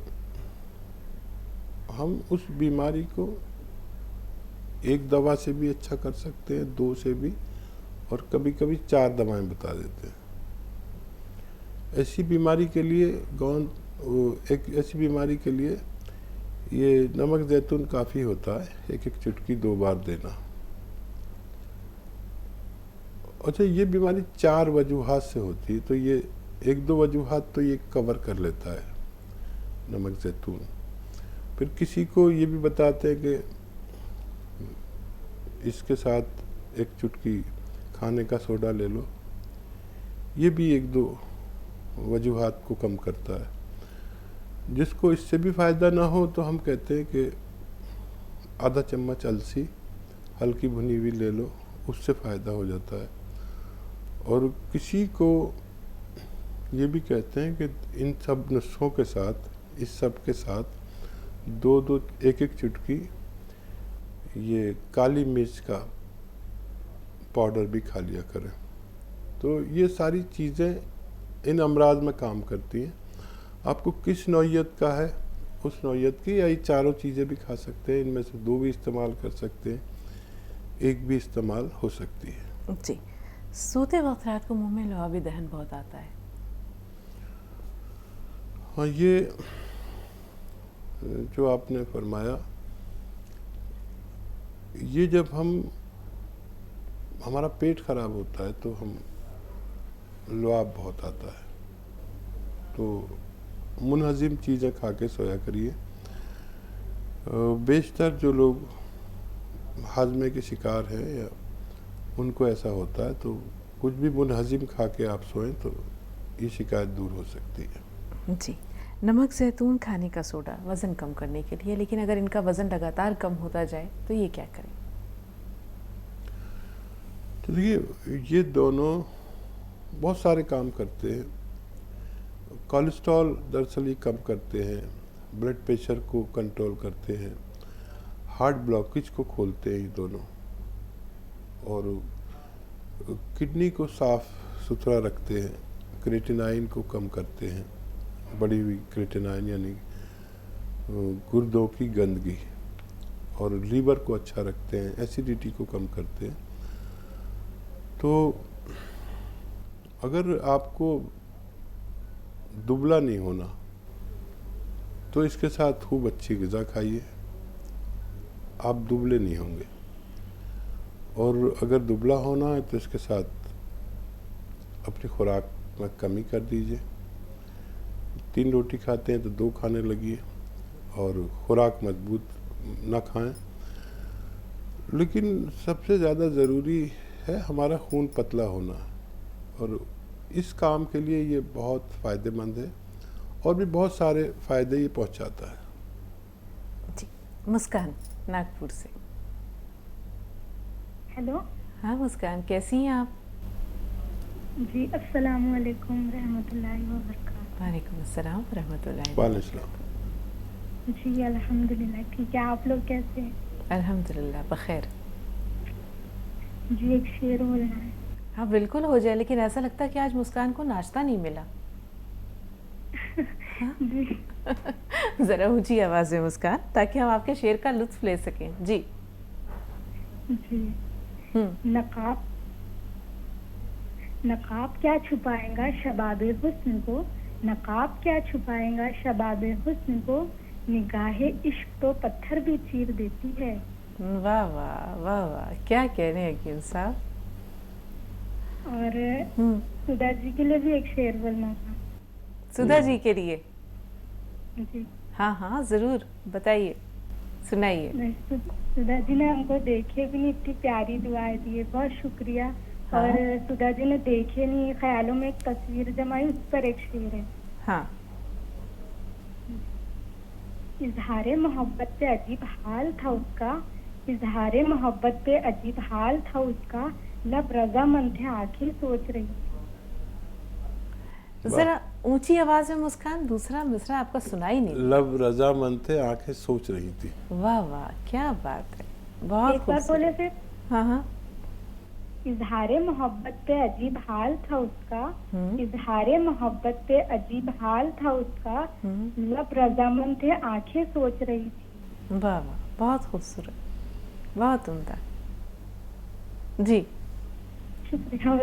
हम उस बीमारी को एक दवा से भी अच्छा कर सकते हैं, 2 से भी, और कभी कभी 4 दवाएं बता देते हैं। ऐसी बीमारी के लिए एक ऐसी बीमारी के लिए ये नमक जैतून काफ़ी होता है, एक चुटकी 2 बार देना। अच्छा, ये बीमारी 4 वजूहात से होती है, तो ये 1-2 वजूहात तो ये कवर कर लेता है नमक जैतून। फिर किसी को ये भी बताते हैं कि इसके साथ एक चुटकी खाने का सोडा ले लो, ये भी 1-2 वजूहात को कम करता है। जिसको इससे भी फ़ायदा ना हो तो हम कहते हैं कि आधा चम्मच अलसी हल्की भुनी हुई ले लो, उससे फ़ायदा हो जाता है। और किसी को ये भी कहते हैं कि इन सब नुस्खों के साथ, इस सब के साथ 2-2 1-1 चुटकी ये काली मिर्च का पाउडर भी खा लिया करें। तो ये सारी चीज़ें इन अमराज में काम करती हैं। आपको किस नौइयत का है, उस नौइयत की, या ये चारों चीज़ें भी खा सकते हैं, इनमें से 2 भी इस्तेमाल कर सकते हैं, 1 भी इस्तेमाल हो सकती है। जी। सोते वक्त रात को मुंह में लुआबी दहन बहुत आता है। हाँ, ये जो आपने फरमाया, ये जब हमारा पेट खराब होता है तो हम लुआब बहुत आता है, तो मुनहज़िम चीज़ें खा के सोया करिए। बेशतर जो लोग हाजमे के शिकार हैं या उनको ऐसा होता है, तो कुछ भी मुनहज़िम खा के आप सोएं तो ये शिकायत दूर हो सकती है। जी, नमक ज़ैतून खाने का सोडा वज़न कम करने के लिए, लेकिन अगर इनका वज़न लगातार कम होता जाए तो ये क्या करें? तो देखिए, ये दोनों बहुत सारे काम करते हैं। कोलेस्ट्रॉल दरअसल ये कम करते हैं, ब्लड प्रेशर को कंट्रोल करते हैं, हार्ट ब्लॉकेज को खोलते हैं ये दोनों, और किडनी को साफ सुथरा रखते हैं, क्रिएटिनाइन को कम करते हैं, बढ़ी हुई क्रिएटिनाइन यानी गुर्दों की गंदगी, और लीवर को अच्छा रखते हैं, एसिडिटी को कम करते हैं। तो अगर आपको दुबला नहीं होना तो इसके साथ खूब अच्छी ग़िज़ा खाइए, आप दुबले नहीं होंगे। और अगर दुबला होना है तो इसके साथ अपनी खुराक में कमी कर दीजिए। 3 रोटी खाते हैं तो 2 खाने लगिए, और खुराक मजबूत ना खाएं। लेकिन सबसे ज़्यादा ज़रूरी है हमारा खून पतला होना, और इस काम के लिए ये बहुत फ़ायदेमंद है, और भी बहुत सारे फ़ायदे ये पहुंचाता है। जी, मुस्कान नागपुर से। हेलो। हाँ मुस्कान, कैसी हैं आप? जी, अस्सलाम वालेकुम रहमतुल्लाहि व बरकातहू। वालेकुम अस्सलाम रहमतुल्लाहि। वालेकुम। जी अल्हम्दुलिल्लाह ठीक है, आप लोग कैसे हैं? अल्हम्दुलिल्लाह बखैर। जी, एक शेर बोलना है। हाँ बिल्कुल हो जाए, लेकिन ऐसा लगता है कि आज मुस्कान को नाश्ता नहीं मिला। जी। ज़रा ऊंची आवाज़ में मुस्कान, ताकि हम आपके शेर का लुत्फ ले सकें। जी। जी। नकाब नकाब क्या छुपाएगा शबाबे हुस्न को, नकाब क्या छुपाएगा शबाबे हुस्न को, निगाहे इश्क तो पत्थर भी चीर देती है। वाह वाह वाह वाह, क्या कह रहे हैं हकीम साहब। और सुधा जी के लिए भी एक शेर बोलना था। सुधा जी के लिए? जी हाँ हाँ ज़रूर, बताइए, सुनाइए। सुधा जी ने हमको देखे भी नहीं, इतनी प्यारी दुआएं दी है, बहुत शुक्रिया। हाँ। और सुधा जी ने देखे नहीं, ख्यालों में एक तस्वीर जमाई, उस पर एक शेर है। हाँ। इजहारे मोहब्बत पे अजीब हाल था उसका, इजहारे मोहब्बत पे अजीब हाल था उसका, लब रज़ामंद थे आंखें सोच रही। जरा ऊंची आवाज में मुस्कान, दूसरा मिसरा आपका सुनाई नहीं। लब रज़ामंद थे आंखें सोच रही थी। वाह वाह, क्या बात है, बहुत एक बार बोले फिर। हाँ हाँ। इजहारे मोहब्बत पे अजीब हाल था उसका, इजहारे मोहब्बत पे अजीब हाल था उसका, लब रज़ामंद थे आंखें सोच रही थी। वाह वाह, बहुत खूबसूरत, बहुत उम्दा। जी शुक्रिया।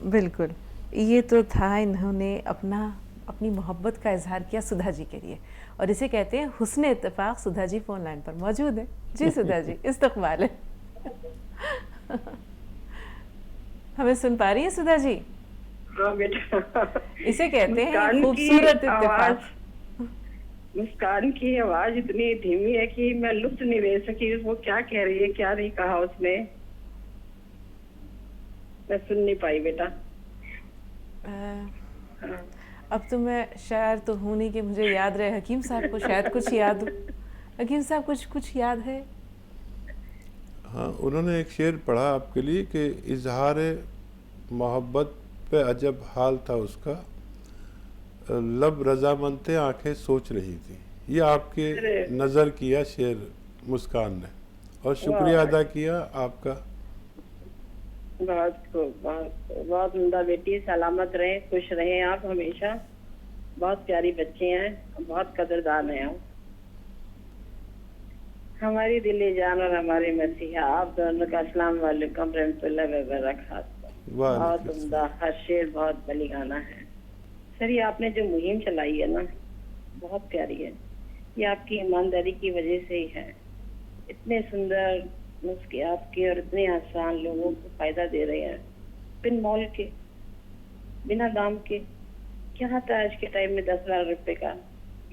बिल्कुल, ये तो था, इन्होंने अपनी मोहब्बत का इजहार किया सुधा जी के लिए, और इसे कहते हैं हुस्न इत्तेफाक। सुधा जी फोन लाइन पर मौजूद है। जी सुधा जी, इस्तकबाल है। हमें सुन पा रही है सुधा जी? हाँ बेटा। इसे कहते हैं खूबसूरत इत्तेफाक। मुस्कान की आवाज इतनी धीमी है कि मैं लुत्फ नहीं ले सकी, वो क्या कह रही है, क्या नहीं कहा उसने, मैं सुन नहीं पाई बेटा। अब तो मैं शायर तो हूँ नहीं कि मुझे याद रहे। हकीम साहब को शायद कुछ याद हो। हकीम साहब कुछ याद है? हाँ, उन्होंने एक शेर पढ़ा आपके लिए कि इजहार मोहब्बत पे अजब हाल था उसका, लब रज़ामंद थे आंखें सोच रही थी। ये आपके नज़र किया शेर मुस्कान ने, और शुक्रिया अदा किया आपका। बहुत उम्दा बेटी, सलामत रहें, खुश रहें आप हमेशा। बहुत प्यारी बच्ची हैं, बहुत कदरदान हैं आप। हमारी दिली जान और हमारे मसीहा, आप दोनों का अस्सलाम वालेकुम रहमतुल्लाहि व बरकातहू। बहुत उम्दा, हर शेर बहुत बलिगाना है। सर, ये आपने जो मुहिम चलाई है ना, बहुत प्यारी है। ये आपकी ईमानदारी की वजह से ही है। इतने सुंदर नुस्खे आपके और इतने आसान लोगों को फायदा दे रहे हैं, बिन मॉल के, बिना दाम के। क्या आता है आज के टाइम में 10,000 रुपए का?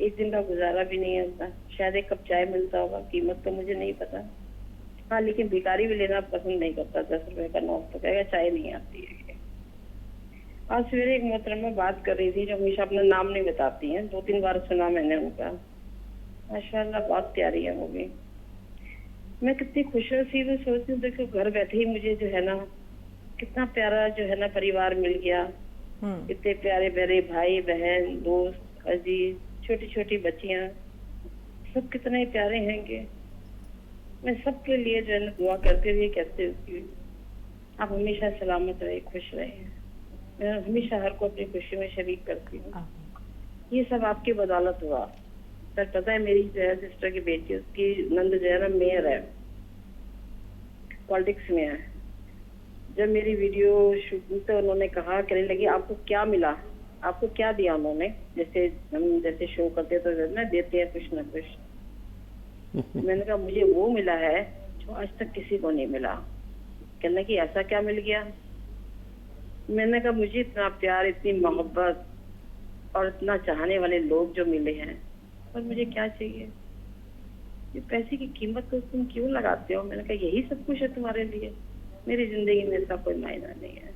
एक दिन का गुजारा भी नहीं होता। शायद एक कप चाय मिलता होगा, कीमत तो मुझे नहीं पता। हाँ, लेकिन भिखारी भी लेना पसंद नहीं करता 10 रुपए का नोट, तो कहेगा चाय नहीं आती है। आज सवेरे एक मोहतरमा बात कर रही थी जो हमेशा अपना नाम नहीं बताती हैं, 2-3 बार सुना मैंने उनका। माशाल्लाह बहुत प्यारी है वो भी। मैं कितनी खुश नसीब सोचती हूँ, देखो घर बैठे ही मुझे जो है ना कितना प्यारा जो है ना परिवार मिल गया। कितने प्यारे प्यारे भाई बहन दोस्त अजीज, छोटी छोटी बच्चियां, सब कितने प्यारे हैंगे। मैं सबके लिए जो है ना दुआ करते हुए कहते हुए आप हमेशा सलामत रहे, खुश रहे। मैं हमेशा हर को अपनी खुशी में शरीक करती हूँ। ये सब आपकी बदौलत हुआ। सर पता है मेरी जो है सिस्टर की बेटी, उसकी नंद जो है ना मेयर है, पॉलिटिक्स में है। जब मेरी वीडियो शूट तो उन्होंने कहा, कहने लगी आपको क्या मिला, आपको क्या दिया उन्होंने? जैसे हम जैसे शो करते तो ना देते हैं कुछ ना कुछ। मैंने कहा मुझे वो मिला है जो आज तक किसी को नहीं मिला। कहने की ऐसा क्या मिल गया? मैंने कहा मुझे इतना प्यार, इतनी मोहब्बत और इतना चाहने वाले लोग जो मिले हैं, और मुझे क्या चाहिए? ये पैसे की कीमत तो तुम क्यों लगाते हो? मैंने कहा यही सब कुछ है तुम्हारे लिए। मेरी जिंदगी में इसका कोई मायना नहीं है।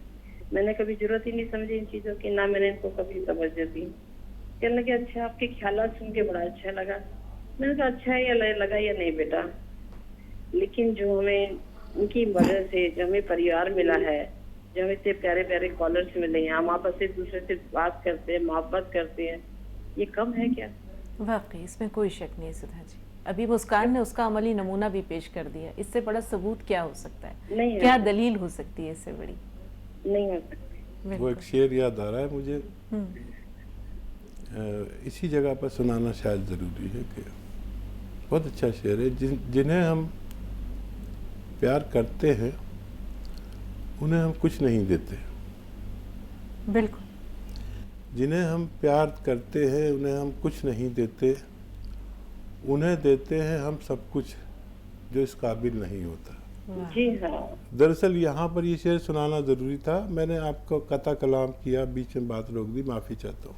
मैंने कभी जरूरत ही नहीं समझी इन चीजों की, ना मैंने इनको कभी तवज्जो दी। कहने लगे अच्छा आपके ख्यालात सुन के बड़ा अच्छा लगा। मैंने कहा अच्छा है या लगा या नहीं बेटा, लेकिन जो हमें उनकी वजह से जो हमें परिवार मिला है, जो हमें इतने प्यारे प्यारे कॉलर्स मिले हैं, हम आपस से एक दूसरे से बात करते हैं, मोहब्बत करते हैं, ये कम है क्या? वाकई इसमें कोई शक नहीं है सुधा जी। अभी मुस्कान ने उसका अमली नमूना भी पेश कर दिया। इससे बड़ा सबूत क्या हो सकता है? नहीं क्या दलील हो सकती है इससे बड़ी? नहीं हो सकती। वो एक शेर याद आ रहा है मुझे, इसी जगह पर सुनाना शायद ज़रूरी है कि बहुत अच्छा शेर है। जिन्हें हम प्यार करते हैं उन्हें हम कुछ नहीं देते। बिल्कुल। जिन्हें हम प्यार करते हैं उन्हें हम कुछ नहीं देते, उन्हें देते हैं हम सब कुछ जो इस काबिल नहीं होता। जी हाँ। दरअसल यहाँ पर ये शेर सुनाना ज़रूरी था। मैंने आपको कता कलाम किया, बीच में बात रोक दी, माफ़ी चाहता हूँ।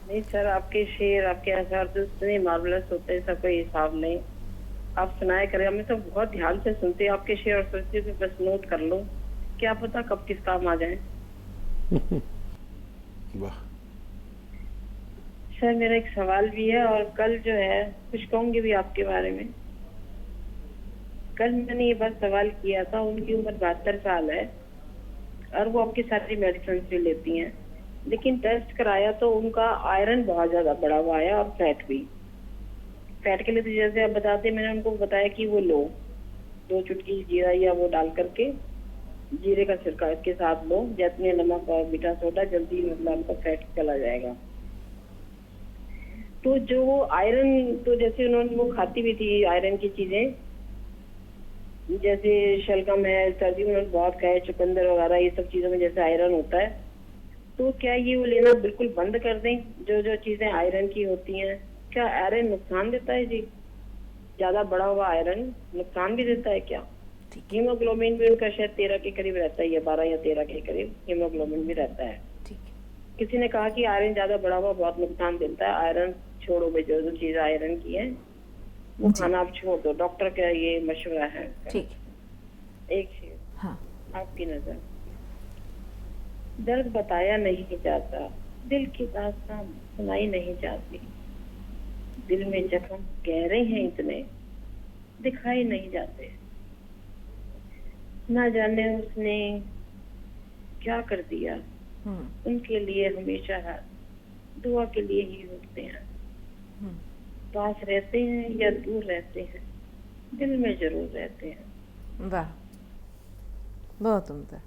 नहीं सर, आपके शेर, आपके अशार तो इतने मार्वलस होते हैं, इसका कोई हिसाब नहीं। आप सुनाया करें, मैं तो बहुत ध्यान से सुनती हूँ आपके शेर और सोचती हूँ कि बस नोट कर लो, क्या पता कब किस काम आ जाए। वाह। सर मेरा एक सवाल भी है और कल जो है कुछ कहूँगी भी आपके बारे में। कल मैंने ये बात सवाल किया था, उनकी उम्र 72 साल है और वो आपकी सारी मेडिसिन भी लेती हैं, लेकिन टेस्ट कराया तो उनका आयरन बहुत ज्यादा बढ़ा हुआ है और फैट भी। फैट के लिए तो जैसे आप बताते, मैंने उनको बताया कि वो लो 2 चुटकी जीरा या वो डाल करके जीरे का छिड़का इसके साथ लो, जितने नमक और मीठा सोडा, जल्दी मतलब आपका फैट चला जाएगा। तो जो वो आयरन, तो जैसे उन्होंने वो खाती भी थी आयरन की चीजें, जैसे शलगम है, सर्दी में बहुत खाए, चुकंदर वगैरह, ये सब चीजों में जैसे आयरन होता है, तो क्या ये वो लेना बिल्कुल बंद कर दें? जो जो चीजें आयरन की होती हैं, क्या आयरन नुकसान देता है जी? ज्यादा बढ़ा हुआ आयरन नुकसान भी देता है क्या? हीमोग्लोबिन भी उनका शायद 13 के करीब रहता है, या 12 या 13 के करीब हीमोग्लोबिन भी रहता है। किसी ने कहा कि आयरन ज्यादा बढ़ा हुआ बहुत नुकसान देता है, आयरन छोड़ो भाई, जो जो चीज आयरन की है वो खाना आप छोड़ दो, डॉक्टर का ये मशवरा है। ठीक। एक चीज, हाँ, आपकी नजर, दर्द बताया नहीं जाता, दिल की दास्तान सुनाई नहीं जाती, दिल में जख्म गहरे हैं इतने दिखाई नहीं जाते, ना जाने उसने क्या कर दिया, उनके लिए हमेशा हाथ दुआ के लिए ही उठते हैं, पास रहते हैं या दूर रहते हैं, दिल में जरूर रहते हैं। वाह, बहुत उम्दा।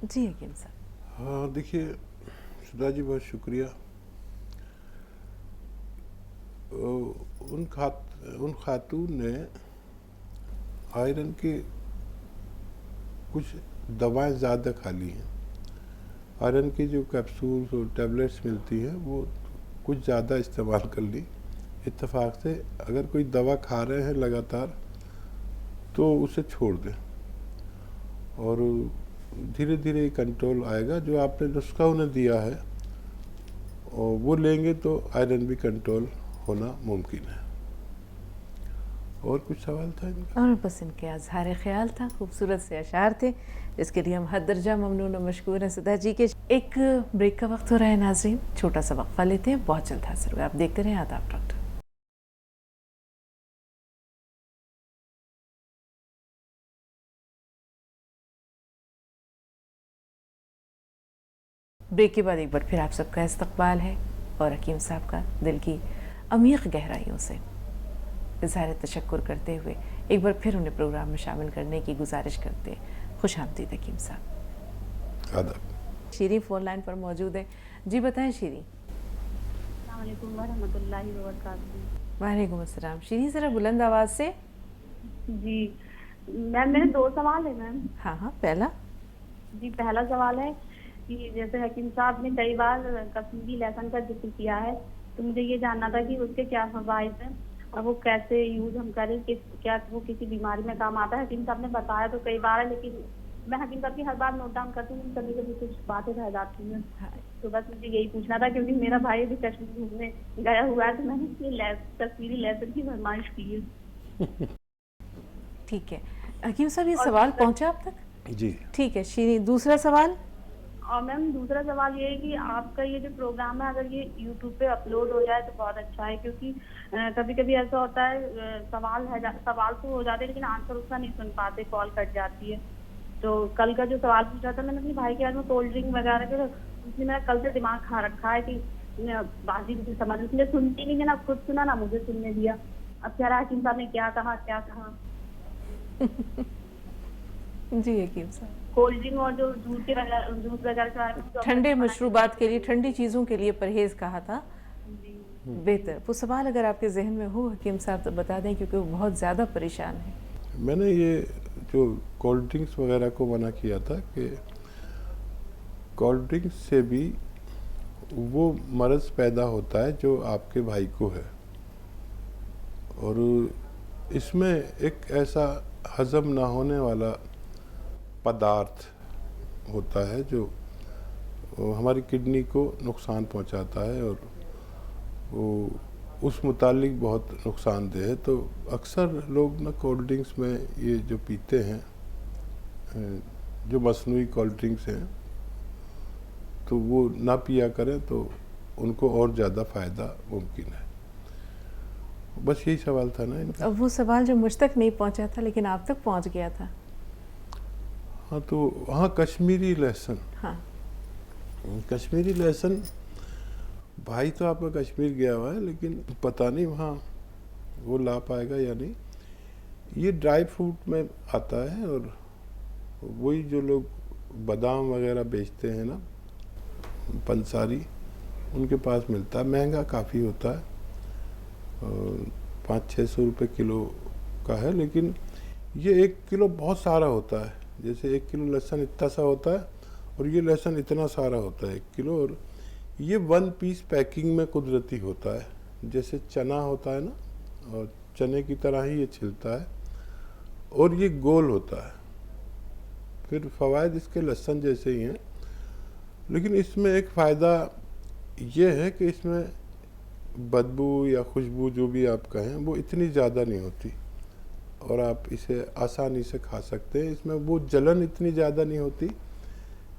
जी हकीम साहब। हाँ देखिए सुधा जी, बहुत शुक्रिया। उन खातून ने आयरन की कुछ दवाएं ज़्यादा खा ली हैं। आयरन की जो कैप्सूल्स और टैबलेट्स मिलती हैं वो कुछ ज़्यादा इस्तेमाल कर ली। इत्तेफाक से अगर कोई दवा खा रहे हैं लगातार तो उसे छोड़ दें और धीरे धीरे कंट्रोल आएगा। जो आपने नुस्खा उन्हें दिया है और वो लेंगे तो आयरन भी कंट्रोल होना मुमकिन है। और कुछ सवाल था इनका? और बस इनके अज़हार ख्याल था, खूबसूरत से अशार थे जिसके लिए हम हद दर्जा ममनून और मशकूर हैं सदा जी के। एक ब्रेक का वक्त हो रहा है नाज़रीन, छोटा सा वक्फा लेते हैं, बहुत जल्द हाजिर होगा। आप देखते रहें आदाब डॉक्टर। ब्रेक के बाद एक बार फिर आप सबका इस्तकबाल है और हकीम साहब का दिल की अमीक़ गहराइयों से इज़हार तशक्कुर करते हुए एक बार फिर उन्हें प्रोग्राम में शामिल करने की गुजारिश करते हैं। खुश आमदीद हकीम साहब। आदाब। शीरी फ़ोन लाइन पर मौजूद है। जी बताएं शीरी। अस्सलाम वालेकुम वरहमतुल्लाहि वबरकातुहू। वालेकुम अस्सलाम। शीरी ज़रा बुलंद आवाज़ से। जी मैम, मेरे 2 सवाल है मैम। हाँ हाँ, पहला जी, पहला सवाल है कि जैसे हकीम साहब ने कई बार कश्मीरी लहसुन का जिक्र किया है, तो मुझे ये जानना था कि उसके क्या फ़वाइद हैं और वो कैसे यूज़ हम करें, कि क्या वो किसी बीमारी में काम आता है। हकीम साहब ने बताया तो कई बार है, लेकिन मैं हकीम साहब की हर बार नोट डाउन करती हूँ, कभी कभी कुछ बातें रह जाती हैं। तो बस मुझे यही पूछना था, क्योंकि मेरा भाई भी कश्मीर घूमने गया हुआ है, तो मैंने इसलिए कश्मीरी लहसुन की फरमाइश की है। ठीक है हकीम साहब, ये सवाल पहुँचा आप तक? जी ठीक है शीरी, दूसरा सवाल। और मैम दूसरा सवाल ये है कि आपका ये जो प्रोग्राम है, अगर ये यूट्यूब पे अपलोड हो जाए तो बहुत अच्छा है, क्योंकि कभी कभी ऐसा होता है सवाल तो हो जाते हैं लेकिन आंसर उसका नहीं सुन पाते, कॉल कट जाती है। तो कल का जो सवाल पूछा था मैंने अपने भाई के हाथ में कोल्ड ड्रिंक वगैरह के, उसने मेरा कल से दिमाग खा रखा है कि बाजी मुझे समझ, इसलिए सुनती नहीं है, ना खुद सुना ना मुझे सुनने दिया। अब कह रहा हकीम साहब ने क्या कहा क्या कहा। जी हकीम साहब, कोल्ड ड्रिंक और जो दूध वगैरह ठंडे मशरूबात के लिए, ठंडी चीज़ों के लिए परहेज कहा था। बेहतर वो सवाल अगर आपके जहन में हो हकीम साहब तो बता दें, क्योंकि वो बहुत ज़्यादा परेशान है। मैंने ये जो कोल्ड ड्रिंक्स वगैरह को मना किया था कि कोल्ड ड्रिंक्स से भी वो मर्ज़ पैदा होता है जो आपके भाई को है, और इसमें एक ऐसा हज़म ना होने वाला पदार्थ होता है जो हमारी किडनी को नुकसान पहुंचाता है और वो उस मुतालिक बहुत नुकसानदेह है। तो अक्सर लोग ना कोल्ड ड्रिंक्स में ये जो पीते हैं, जो मसनूई कोल्ड ड्रिंक्स हैं, तो वो ना पिया करें तो उनको और ज़्यादा फ़ायदा मुमकिन है। बस यही सवाल था ना इनका। अब वो सवाल जो मुझ तक नहीं पहुंचा था लेकिन आप तक पहुंच गया था। हाँ तो हाँ, कश्मीरी लहसुन। हाँ कश्मीरी लहसुन, भाई तो आपका कश्मीर गया हुआ है लेकिन पता नहीं वहाँ वो ला पाएगा या नहीं। ये ड्राई फ्रूट में आता है और वही जो लोग बादाम वगैरह बेचते हैं ना, पंसारी, उनके पास मिलता है। महंगा काफ़ी होता है, 500-600 रुपये किलो का है, लेकिन ये 1 किलो बहुत सारा होता है। जैसे 1 किलो लहसुन इतना सा होता है और ये लहसुन इतना सारा होता है 1 किलो, और ये 1 पीस पैकिंग में कुदरती होता है। जैसे चना होता है ना, और चने की तरह ही ये छिलता है और ये गोल होता है। फिर फ़वाइद इसके लहसुन जैसे ही हैं, लेकिन इसमें एक फ़ायदा ये है कि इसमें बदबू या खुशबू जो भी आप कहें वो इतनी ज़्यादा नहीं होती और आप इसे आसानी से खा सकते हैं। इसमें वो जलन इतनी ज़्यादा नहीं होती।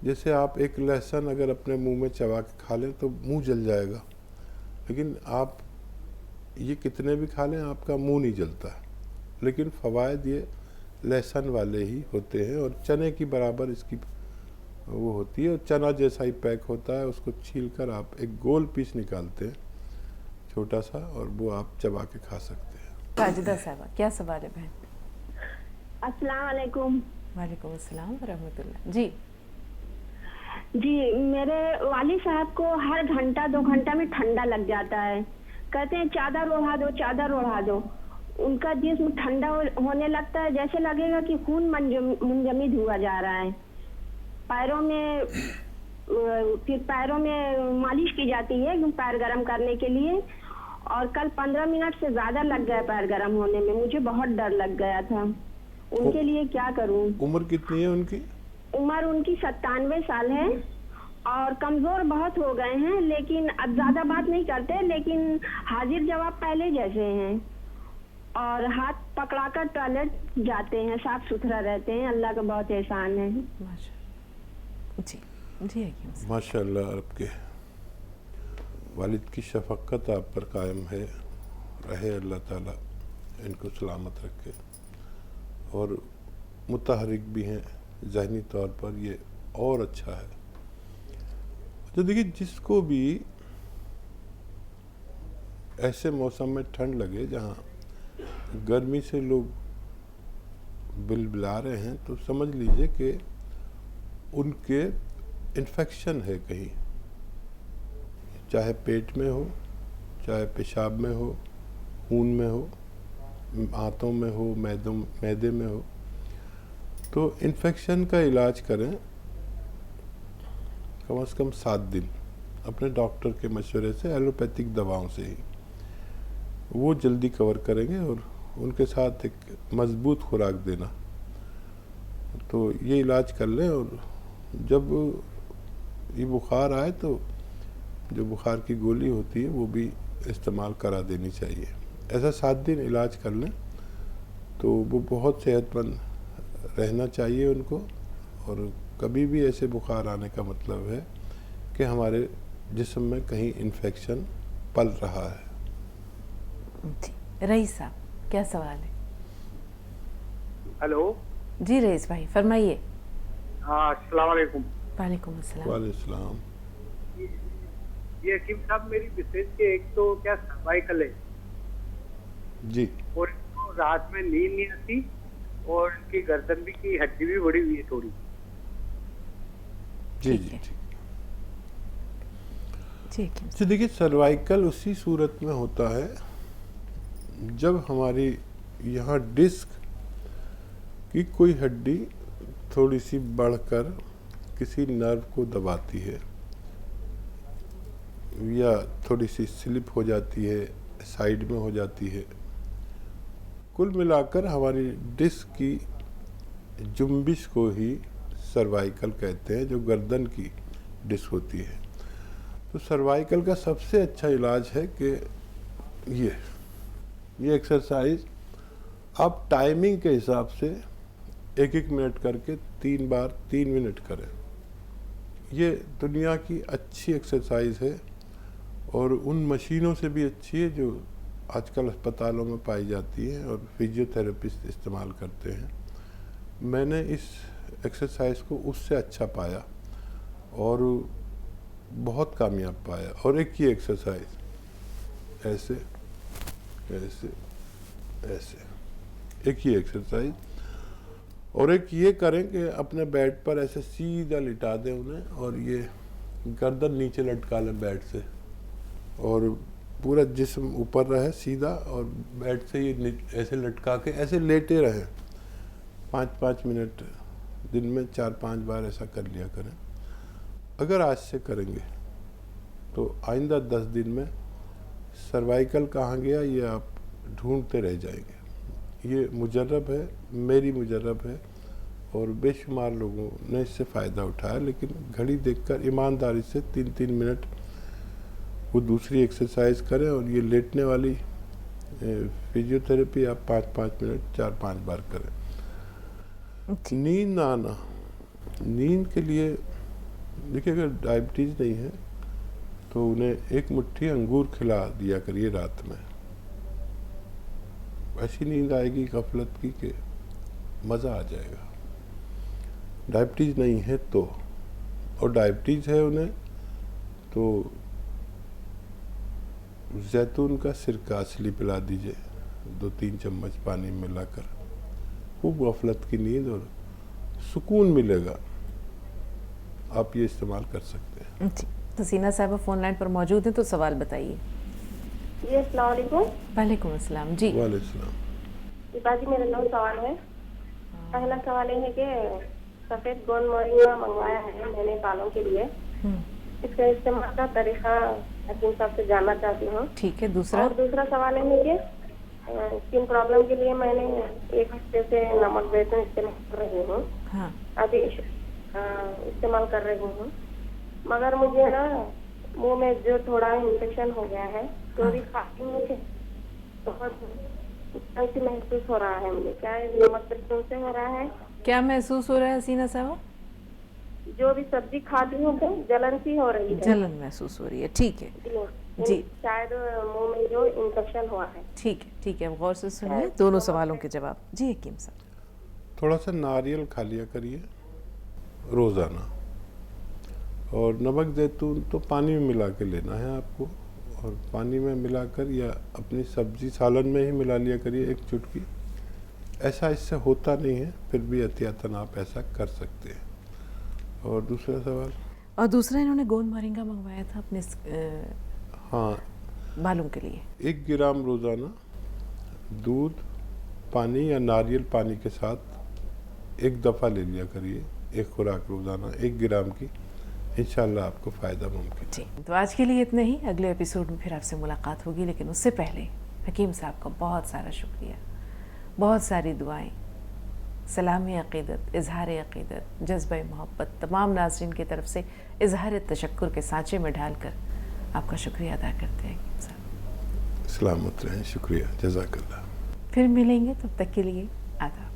जैसे आप एक लहसुन अगर अपने मुंह में चबा के खा लें तो मुंह जल जाएगा, लेकिन आप ये कितने भी खा लें आपका मुंह नहीं जलता। लेकिन फ़वाइद ये लहसुन वाले ही होते हैं और चने की बराबर इसकी वो होती है। और चना जैसा ही पैक होता है, उसको छील कर आप एक गोल पीस निकालते हैं छोटा सा, और वो आप चबा के खा सकते हैं। साजिदा साहबा, क्या सवाल है बहन? अस्सलाम वालेकुम। वालेकुम अस्सलाम वरहमतुल्लाह। जी जी, मेरे वाली साहब को हर घंटा 2 घंटा में ठंडा लग जाता है। कहते हैं चादर ओढ़ा दो, चादर ओढ़ा दो। उनका जिस्म ठंडा होने लगता है, जैसे लगेगा कि खून मुंजमद हुआ जा रहा है। पैरों में फिर पैरों में मालिश की जाती है पैर गर्म करने के लिए, और कल 15 मिनट से ज़्यादा लग गया पैर गर्म होने में। मुझे बहुत डर लग गया था। उनके लिए क्या करूं? उम्र कितनी है उनकी? उम्र उनकी 97 साल है और कमजोर बहुत हो गए हैं, लेकिन अब ज्यादा बात नहीं करते, लेकिन हाजिर जवाब पहले जैसे हैं और हाथ पकड़ाकर टॉयलेट जाते हैं, साफ सुथरा रहते हैं। अल्लाह का बहुत एहसान है। जी जी हकीम साहब। माशाअल्लाह, आपके वालिद की शफक़त आप पर कायम है, रहे अल्लाह ताला इनको सलामत रखे, और मुतहरिक भी हैं ज़हनी तौर पर, ये और अच्छा है। तो देखिए, जिसको भी ऐसे मौसम में ठंड लगे जहाँ गर्मी से लोग बिलबिला रहे हैं, तो समझ लीजिए कि उनके इन्फेक्शन है कहीं, चाहे पेट में हो, चाहे पेशाब में हो, खून में हो, आंतों में हो, मैदे में हो। तो इन्फेक्शन का इलाज करें कम से कम 7 दिन अपने डॉक्टर के मशवरे से, एलोपैथिक दवाओं से ही वो जल्दी कवर करेंगे, और उनके साथ एक मजबूत खुराक देना। तो ये इलाज कर लें, और जब ये बुखार आए तो जो बुखार की गोली होती है वो भी इस्तेमाल करा देनी चाहिए। ऐसा 7 दिन इलाज कर लें तो वो बहुत सेहतमंद रहना चाहिए उनको। और कभी भी ऐसे बुखार आने का मतलब है कि हमारे जिस्म में कहीं इन्फेक्शन पल रहा है। जी रईस साहब, क्या सवाल है? हेलो जी रईस भाई फरमाइए। हाँ, अस्सलाम वालेकुम। वालेकुम अस्सलाम। वालेकुम। ये हकीम साहब, मेरी मिसेज के एक तो क्या सर्वाइकल है जी, और रात में नींद नहीं आती, और इनकी गर्दन भी की हड्डी भी बढ़ी हुई है थोड़ी। जी जी ठीक। तो देखिए, सर्वाइकल उसी सूरत में होता है जब हमारी यहाँ डिस्क की कोई हड्डी थोड़ी सी बढ़कर किसी नर्व को दबाती है, या थोड़ी सी स्लिप हो जाती है, साइड में हो जाती है। कुल मिलाकर हमारी डिस्क की जुम्बिश को ही सर्वाइकल कहते हैं, जो गर्दन की डिस्क होती है। तो सर्वाइकल का सबसे अच्छा इलाज है कि ये एक्सरसाइज आप टाइमिंग के हिसाब से 1-1 मिनट करके 3 बार 3 मिनट करें। ये दुनिया की अच्छी एक्सरसाइज है, और उन मशीनों से भी अच्छी है जो आजकल अस्पतालों में पाई जाती है और फिजियोथेरेपिस्ट इस्तेमाल करते हैं। मैंने इस एक्सरसाइज को उससे अच्छा पाया और बहुत कामयाब पाया। और एक ही एक्सरसाइज ऐसे ऐसे ऐसे, एक ही एक्सरसाइज। और एक ये करें कि अपने बेड पर ऐसे सीधा लिटा दें उन्हें, और ये गर्दन नीचे लटका लें बेड से, और पूरा जिस्म ऊपर रहे सीधा, और बेड से ये ऐसे लटका के ऐसे लेटे रहें 5-5 मिनट दिन में 4-5 बार ऐसा कर लिया करें। अगर आज से करेंगे तो आइंदा 10 दिन में सर्वाइकल कहाँ गया ये आप ढूंढते रह जाएंगे। ये मुजर्रब है, मेरी मुजर्रब है, और बेशुमार लोगों ने इससे फ़ायदा उठाया। लेकिन घड़ी देखकर ईमानदारी से 3-3 मिनट वो दूसरी एक्सरसाइज करें, और ये लेटने वाली फिजियोथेरेपी आप 5-5 मिनट 4-5 बार करें। नींद आना, नींद के लिए देखिए, अगर डायबिटीज़ नहीं है तो उन्हें 1 मुट्ठी अंगूर खिला दिया करिए रात में। ऐसी नींद आएगी गफलत की कि मज़ा आ जाएगा। डायबिटीज़ नहीं है तो, और डायबिटीज़ है उन्हें तो जैतून का सिरका असली पिला दीजिए 2-3 चम्मच पानी में मिलाकर। खूब गफलत की नींद और सुकून मिलेगा। आप ये इस्तेमाल कर सकते हैं। जी, तो सीना साहब फोन लाइन पर मौजूद हैं, तो सवाल बताइए। जी अस्सलाम वालेकुम। वालेकुम अस्सलाम। जी वालेकुम। बाजी मेरा 9 सवाल है। पहला सवाल ये है कि सफेद गोंद मोरिंगा मंगवाया है मैंने बालों के लिए, इसका इस्तेमाल का तरीका हकीम साहब से जानना चाहती हूँ। ठीक है। दूसरा? और दूसरा सवाल है कि स्किन प्रॉब्लम के लिए मैंने 1 हफ्ते से नमक जैतून इस्तेमाल कर रही हूँ। हाँ। अभी इस्तेमाल कर रही हूँ, मगर मुझे ना मुंह में जो थोड़ा इन्फेक्शन हो गया है, तो अभी खाती हूँ, मुझे बहुत ऐसी महसूस हो रहा है। मुझे क्या है, नमक जैतून से हो रहा है? क्या महसूस हो रहा है हसीना साहब? जो भी सब्जी खाती हूँ तो जलन सी हो रही है। जलन महसूस हो रही है, ठीक है जी। शायद मुंह में जो इन्फेक्शन हुआ है। ठीक है, गौर से सुनिए दोनों सवालों के जवाब। जी हकीम साहब। थोड़ा सा नारियल खा लिया करिए रोज़ाना, और नमक जैतून तो पानी में मिला के लेना है आपको, और पानी में मिलाकर या अपनी सब्जी सालन में ही मिला लिया करिए 1 चुटकी। ऐसा इससे होता नहीं है, फिर भी एहतियातन आप ऐसा कर सकते हैं। और दूसरा सवाल? और दूसरा इन्होंने गोंद मोरिंगा मंगवाया था अपने हाँ, बालों के लिए। 1 ग्राम रोज़ाना दूध, पानी या नारियल पानी के साथ 1 दफ़ा ले लिया करिए, 1 खुराक रोज़ाना 1 ग्राम की। इंशाल्लाह आपको फ़ायदा मुमकिन जी। तो आज के लिए इतना ही, अगले एपिसोड में फिर आपसे मुलाकात होगी, लेकिन उससे पहले हकीम साहब का बहुत सारा शुक्रिया, बहुत सारी दुआएं, सलामी अक़ीदत, इजहार अक़ीदत, जज्बा मोहब्बत तमाम नाज़रीन की तरफ से इजहार तशक्कुर के सांचे में ढालकर आपका शुक्रिया अदा करते हैं हकीम साहब। सलामत रहें, शुक्रिया, जज़ाकल्लाह। फिर मिलेंगे, तब तक के लिए आदाब।